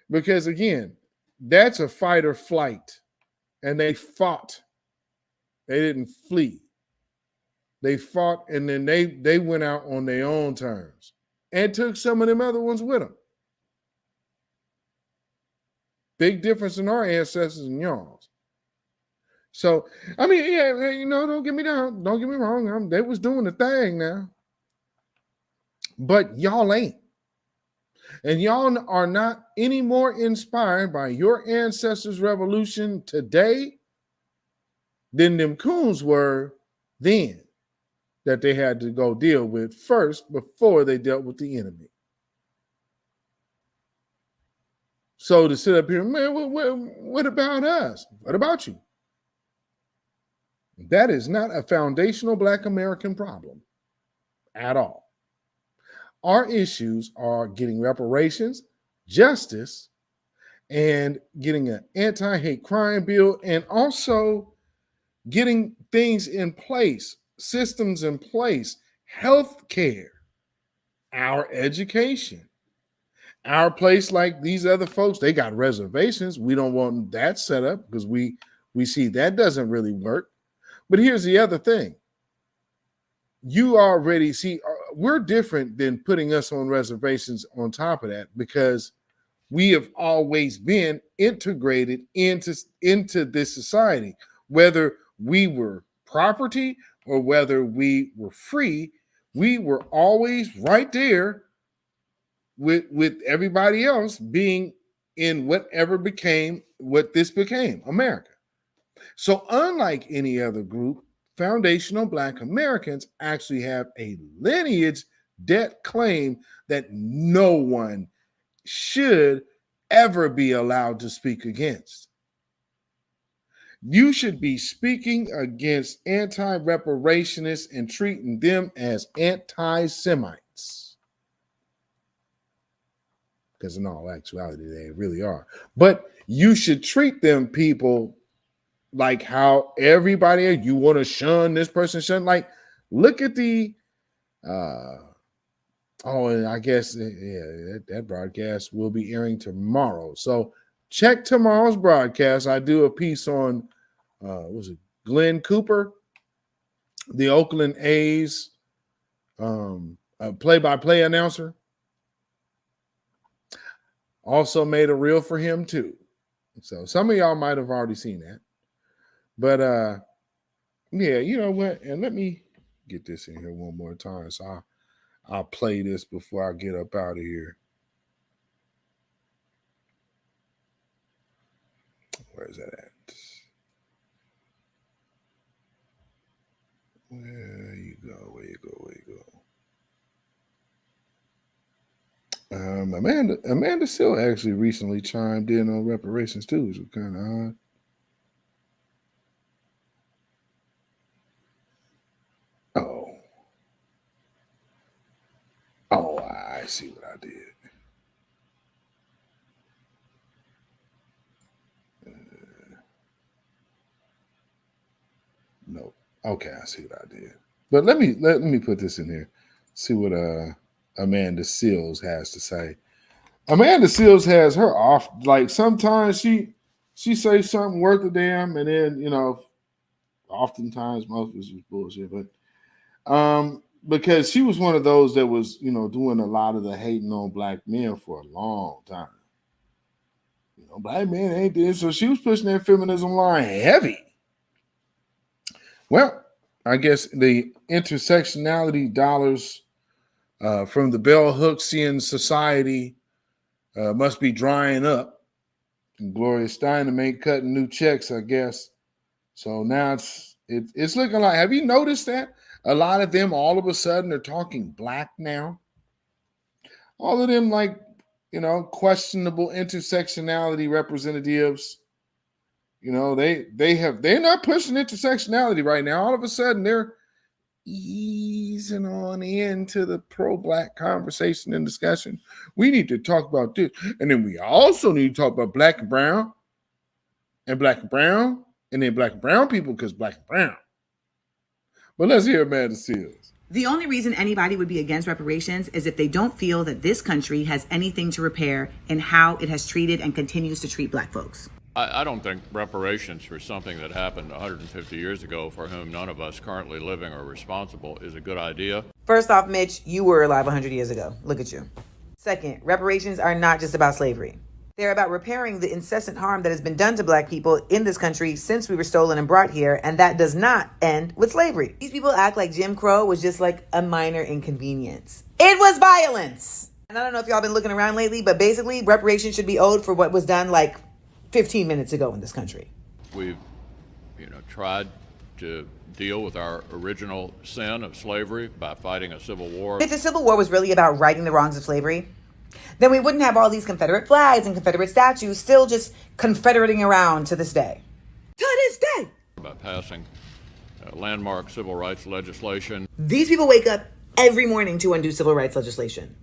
Because again, that's a fight or flight. And they fought. They didn't flee. They fought, and then they went out on their own terms and took some of them other ones with them. Big difference in our ancestors and y'all's. So, don't get me down. Don't get me wrong. They was doing the thing now. But y'all ain't. And y'all are not any more inspired by your ancestors' revolution today than them coons were then that they had to go deal with first before they dealt with the enemy. So to sit up here, man, what about us? What about you? That is not a foundational Black American problem at all. Our issues are getting reparations, justice, and getting an anti-hate crime bill, and also getting things in place, systems in place, health care, our education. Our place, like these other folks, they got reservations. We don't want that set up because we see that doesn't really work. But here's the other thing. You already see, we're different than putting us on reservations on top of that, because we have always been integrated into this society, whether we were property or whether we were free. We were always right there with everybody else being in whatever became what this became, America. So unlike any other group, foundational Black Americans actually have a lineage debt claim that no one should ever be allowed to speak against. You should be speaking against anti-reparationists and treating them as anti-Semites. Because in all actuality, they really are. But you should treat them people like how everybody, you want to shun this person, shun, like, look at the, and I guess, that broadcast will be airing tomorrow. So check tomorrow's broadcast. I do a piece on, was it Glenn Cooper, the Oakland A's play-by-play announcer. Also made a reel for him too. So some of y'all might have already seen that. But yeah, you know what? And let me get this in here one more time. So I'll play this before I get up out of here. Where is that at? Where you go? Amanda Seal actually recently chimed in on reparations too, which was kind of odd. Oh, I see what I did. No. Okay, I see what I did. But let me put this in here. See what Amanda Seals has to say. Amanda Seals has her off. Like sometimes she says something worth a damn, and then oftentimes most of it's just bullshit. But because she was one of those that was doing a lot of the hating on Black men for a long time. Black men ain't this, so she was pushing that feminism line heavy. Well, I guess the intersectionality dollars from the bell hooksian society must be drying up. And Gloria Steinem ain't cutting new checks, I guess. So now it's looking like, have you noticed that? A lot of them all of a sudden are talking Black now. All of them questionable intersectionality representatives. They're not pushing intersectionality right now. All of a sudden they're easing on into the pro-Black conversation and discussion. We need to talk about this. And then we also need to talk about Black and brown, and Black and brown, and then Black and brown people because Black and brown. But let's hear Amanda Seals. The only reason anybody would be against reparations is if they don't feel that this country has anything to repair in how it has treated and continues to treat Black folks. I don't think reparations for something that happened 150 years ago for whom none of us currently living are responsible is a good idea. First off, Mitch, you were alive 100 years ago. Look at you. Second, reparations are not just about slavery. They're about repairing the incessant harm that has been done to Black people in this country since we were stolen and brought here, and that does not end with slavery. These people act like Jim Crow was just like a minor inconvenience. It was violence! And I don't know if y'all been looking around lately, but basically reparations should be owed for what was done like 15 minutes ago in this country. We've, tried to deal with our original sin of slavery by fighting a civil war. If the Civil War was really about righting the wrongs of slavery, then we wouldn't have all these Confederate flags and Confederate statues still just confederating around to this day. To this day! By passing landmark civil rights legislation. These people wake up every morning to undo civil rights legislation.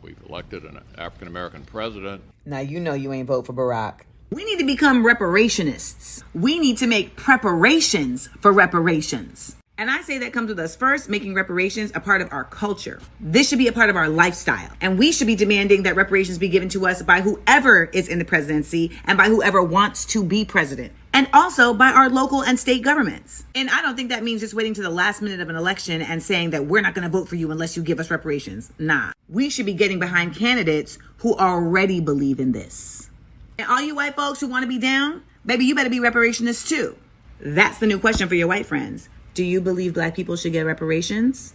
We've elected an African-American president. Now you know you ain't vote for Barack. We need to become reparationists. We need to make preparations for reparations. And I say that comes with us first making reparations a part of our culture. This should be a part of our lifestyle. And we should be demanding that reparations be given to us by whoever is in the presidency and by whoever wants to be president. and also by our local and state governments. And I don't think that means just waiting to the last minute of an election and saying that we're not going to vote for you unless you give us reparations. Nah, we should be getting behind candidates who already believe in this. And all you white folks who want to be down, baby, you better be reparationists too. That's the new question for your white friends. Do you believe black people should get reparations?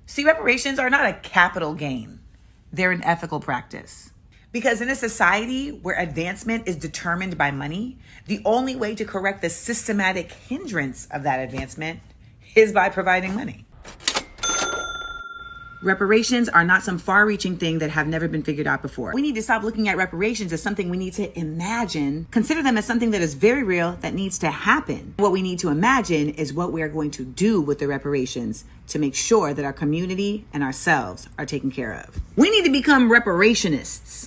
See, reparations are not a capital gain. They're an ethical practice. Because in a society where advancement is determined by money, the only way to correct the systematic hindrance of that advancement is by providing money. Reparations are not some far-reaching thing that have never been figured out before. We need to stop looking at reparations as something we need to imagine. Consider them as something that is very real that needs to happen. What we need to imagine is what we are going to do with the reparations to make sure that our community and ourselves are taken care of. We need to become reparationists.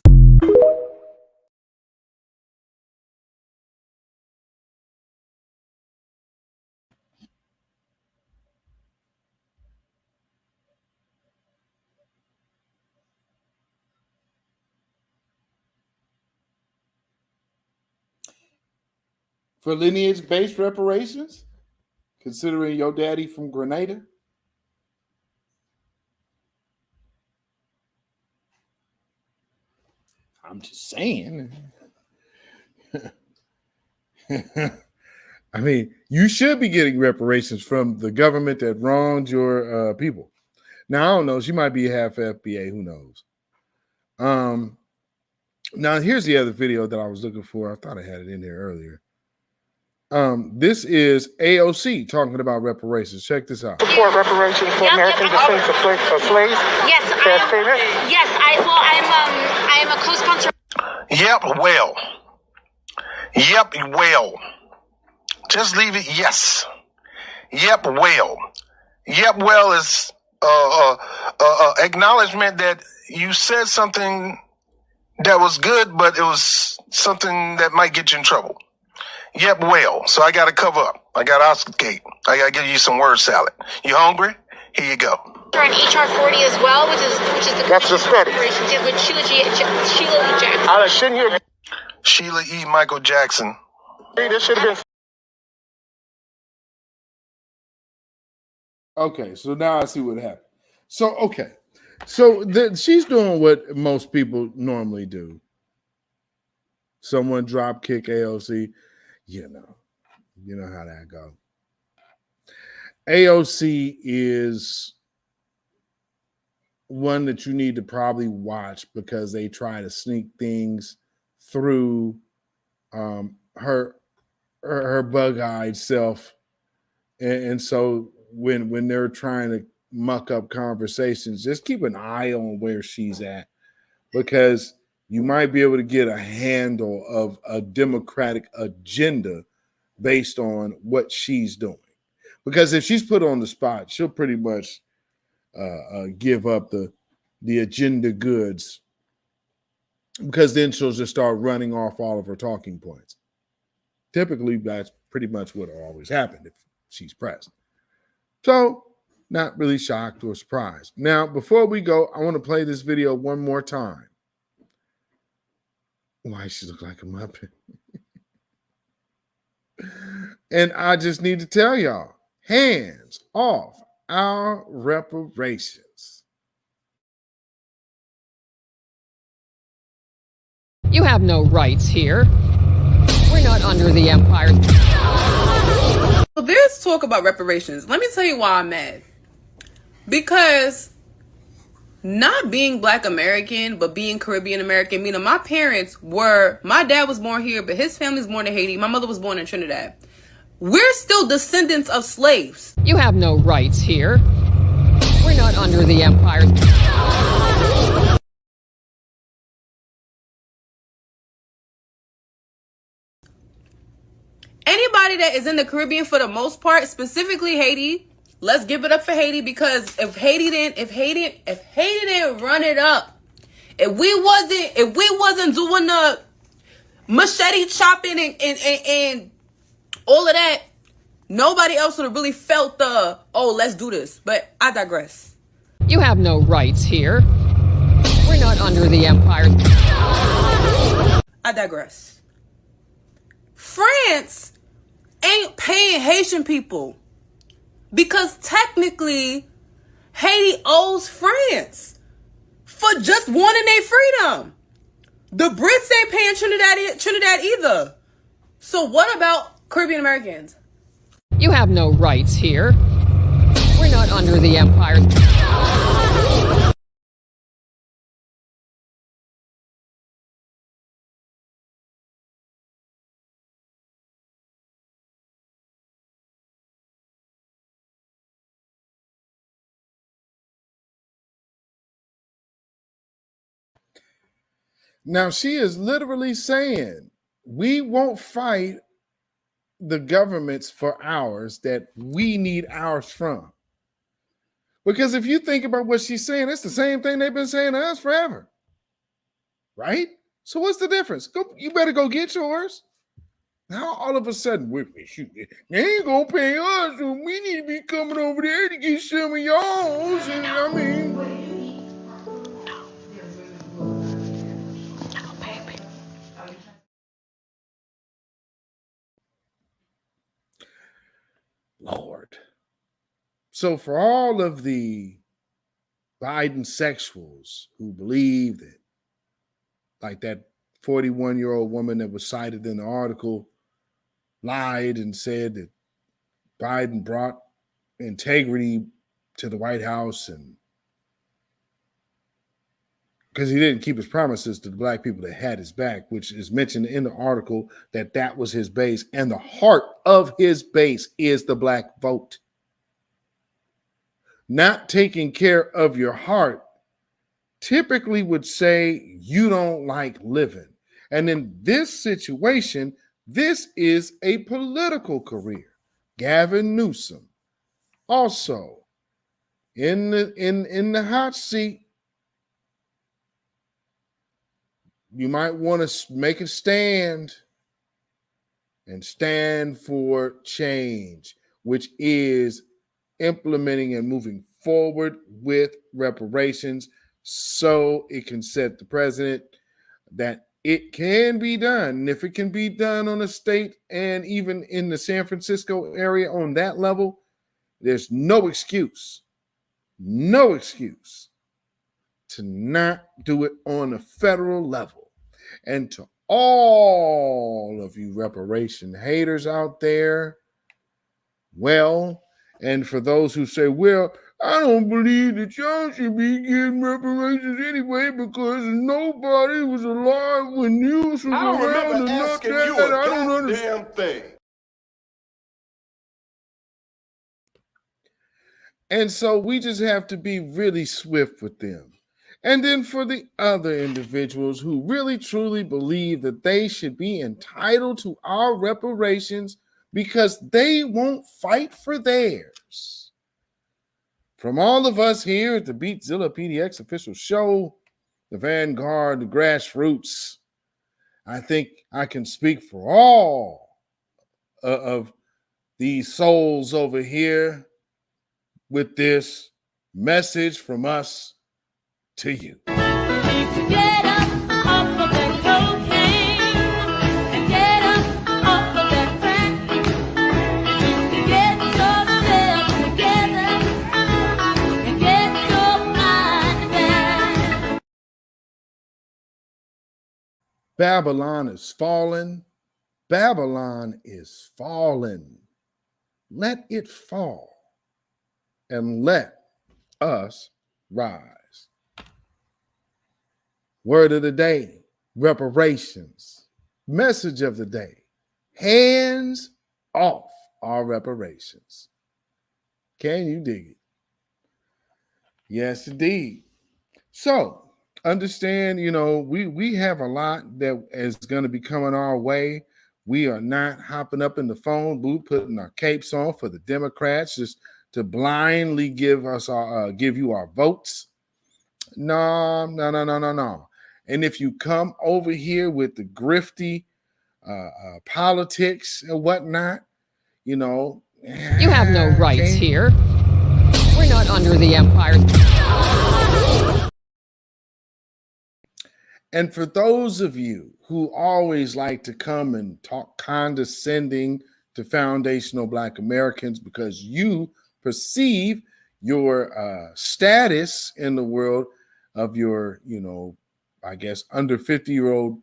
For lineage-based reparations, considering your daddy from Grenada? I'm just saying. I mean, you should be getting reparations from the government that wronged your people. Now, I don't know. She might be half FBA. Who knows? Now, here's the other video that I was looking for. I thought I had it in there earlier. This is AOC talking about reparations. Check this out. Support reparations for American descendants of slaves? Yes, I am a co-sponsor. Yep, well. Just leave it, yes. Yep, well is acknowledgement that you said something that was good, but it was something that might get you in trouble. Yep, well. So I got to cover up. I got to oscillate. I got to give you some word salad. You hungry? Here you go. On HR 40 as well, which is the that's the study. With Sheila E. Jackson. I shouldn't hear Sheila E. Michael Jackson. This should have been. Okay, so now I see what happened. So she's doing what most people normally do. Someone drop kick AOC. You know how that goes. AOC is one that you need to probably watch because they try to sneak things through her bug-eyed self, and so when they're trying to muck up conversations, just keep an eye on where she's at, because you might be able to get a handle of a Democratic agenda based on what she's doing. Because if she's put on the spot, she'll pretty much give up the agenda goods, because then she'll just start running off all of her talking points. Typically, that's pretty much what always happened if she's pressed. So, not really shocked or surprised. Now, before we go, I want to play this video one more time. Why she look like a Muppet? And I just need to tell y'all, hands off our reparations. You have no rights here. We're not under the empire. So there's talk about reparations. Let me tell you why I'm mad. Because not being Black American, but being Caribbean American, meaning my dad was born here, but his family was born in Haiti. My mother was born in Trinidad. We're still descendants of slaves. You have no rights here. We're not under the empire. Anybody that is in the Caribbean, for the most part, specifically Haiti, let's give it up for Haiti, because if Haiti didn't run it up, if we wasn't doing the machete chopping and all of that, nobody else would have really felt let's do this. But I digress. You have no rights here. We're not under the empire. I digress. France ain't paying Haitian people because technically Haiti owes France for just wanting their freedom. The Brits ain't paying Trinidad either. So what about Caribbean Americans? You have no rights here. We're not under the empire. Now, she is literally saying we won't fight the governments for ours that we need ours from. Because if you think about what she's saying, it's the same thing they've been saying to us forever. Right? So what's the difference? You better go get yours. Now all of a sudden, they ain't gonna pay us, so we need to be coming over there to get some of y'all's. And I mean, Lord. So for all of the Biden sexuals who believe that, like that 41-year-old woman that was cited in the article, lied and said that Biden brought integrity to the White House and because he didn't keep his promises to the black people that had his back, which is mentioned in the article that was his base. And the heart of his base is the black vote. Not taking care of your heart typically would say you don't like living. And in this situation, this is a political career. Gavin Newsom also in the hot seat. You might want to make a stand and stand for change, which is implementing and moving forward with reparations so it can set the precedent that it can be done. And if it can be done on a state and even in the San Francisco area on that level, there's no excuse to not do it on a federal level. And to all of you reparation haters out there, well, and for those who say, well, I don't believe that y'all should be getting reparations anyway because nobody was alive when News was around. I don't remember asking you a I don't understand. goddamn thing. And so we just have to be really swift with them. And then for the other individuals who really truly believe that they should be entitled to our reparations because they won't fight for theirs. From all of us here at the Beatzilla PDX official show, the Vanguard, the Grassroots, I think I can speak for all of these souls over here with this message from us to you. Get up off of that cocaine and get up off of that crack. Get yourself together and get your mind back. Babylon is fallen. Babylon is fallen. Let it fall and let us rise. Word of the day, reparations. Message of the day, hands off our reparations. Can you dig it? Yes, indeed. So understand, we have a lot that is going to be coming our way. We are not hopping up in the phone booth, putting our capes on for the Democrats just to blindly give you our votes. No. And if you come over here with the grifty politics and whatnot, you have no rights here. We're not under the empire. And for those of you who always like to come and talk condescending to foundational Black Americans because you perceive your status in the world of your, I guess, under 50-year-old.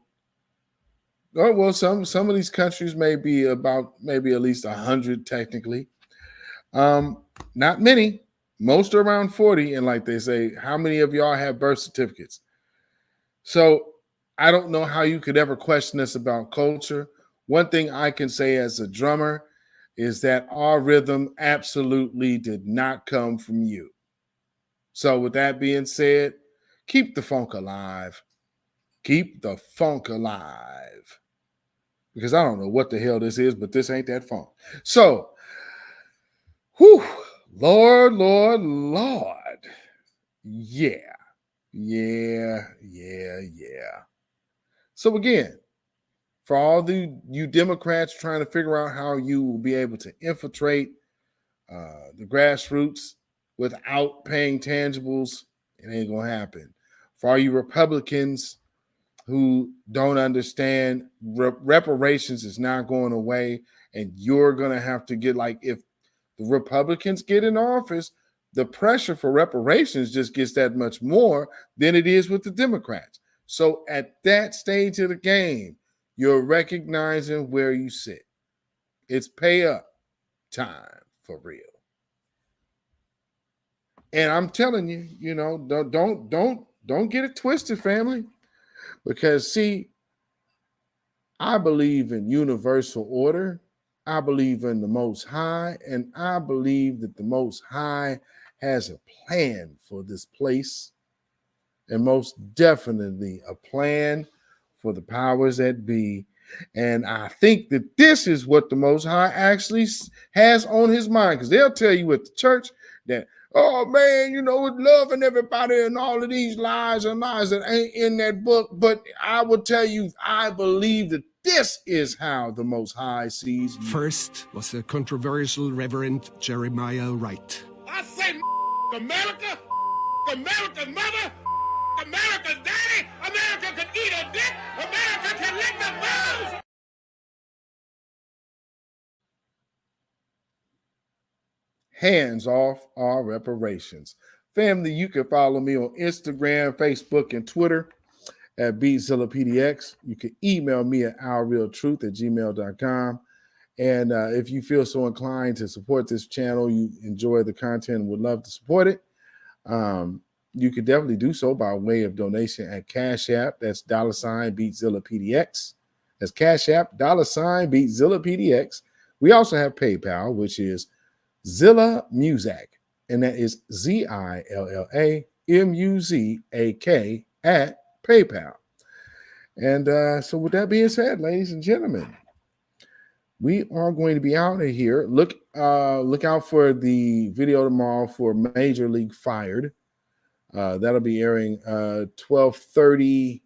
Oh, well, some of these countries may be about maybe at least 100 technically. Not many. Most are around 40. And like they say, how many of y'all have birth certificates? So I don't know how you could ever question us about culture. One thing I can say as a drummer is that our rhythm absolutely did not come from you. So with that being said, keep the funk alive. Keep the funk alive. Because I don't know what the hell this is, but this ain't that funk. So, Lord. Yeah. So again, for all you Democrats trying to figure out how you will be able to infiltrate the grassroots without paying tangibles, it ain't gonna happen. For all you Republicans who don't understand reparations is not going away, and you're gonna have to get, like, if the Republicans get in office, the pressure for reparations just gets that much more than it is with the Democrats. So at that stage of the game, you're recognizing where you sit. It's pay up time for real. And I'm telling you, don't get it twisted, family. Because see, I believe in universal order. I believe in the Most High, and I believe that the Most High has a plan for this place, and most definitely a plan for the powers that be. And I think that this is what the Most High actually has on his mind, because they'll tell you at the church that, oh man, with loving everybody and all of these lies and lies that ain't in that book. But I will tell you, I believe that this is how the Most High sees you. First was the controversial Reverend Jeremiah Wright. I say America, America's mother, America's daddy, America can eat a dick, America can lick the balls. Hands off our reparations. Family, you can follow me on Instagram, Facebook, and Twitter at BeatZillaPDX. You can email me at ourrealtruth@gmail.com. And if you feel so inclined to support this channel, you enjoy the content, would love to support it, you could definitely do so by way of donation at Cash App. That's $BeatZillaPDX. That's Cash App, $BeatZillaPDX. We also have PayPal, which is Zilla Muzak, and that is ZillaMuzak at PayPal. And so with that being said, ladies and gentlemen, we are going to be out of here. Look out for the video tomorrow for Major League Fired. That'll be airing 12:30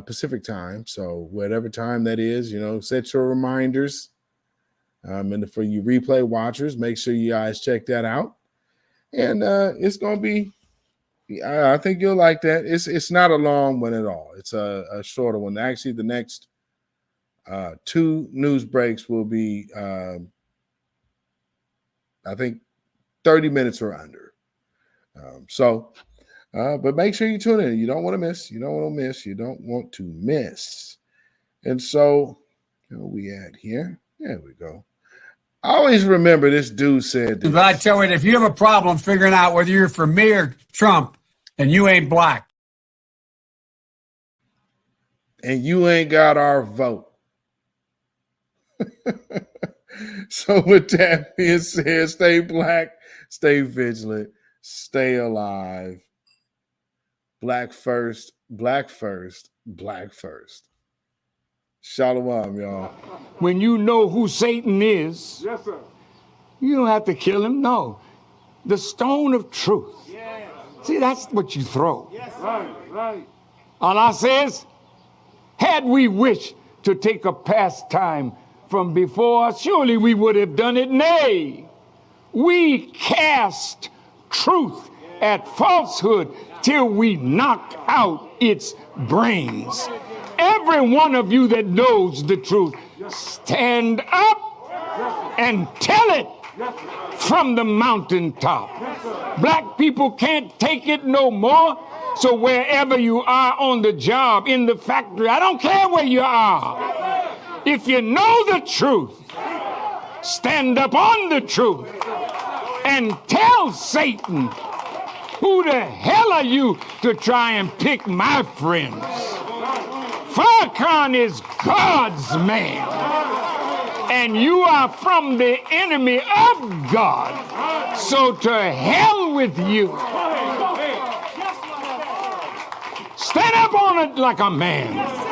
Pacific time. So whatever time that is, set your reminders. And for you replay watchers, make sure you guys check that out. And it's going to be, I think you'll like that. It's not a long one at all. It's a shorter one. Actually, the next 2 news breaks will be, I think, 30 minutes or under. But make sure you tune in. You don't want to miss. You don't want to miss. And so, where are we at here? There we go. I always remember this dude said this. But I tell you, if you have a problem figuring out whether you're for me or Trump, and you ain't black. And you ain't got our vote. So with that being said, stay black, stay vigilant, stay alive. Black first, black first, black first. Shalom, y'all. When you know who Satan is, Yes, sir. you don't have to kill him. No. The stone of truth. Yeah. See, that's what you throw. Yes, sir. Right. Allah says, had we wished to take a pastime from before, surely we would have done it. Nay, we cast truth at falsehood till we knock out its brains. Every one of you that knows the truth, stand up and tell it from the mountaintop. Black people can't take it no more. So wherever you are on the job, in the factory, I don't care where you are. If you know the truth, stand up on the truth and tell Satan, who the hell are you to try and pick my friends? Farrakhan is God's man, and you are from the enemy of God. So to hell with you. Stand up on it like a man.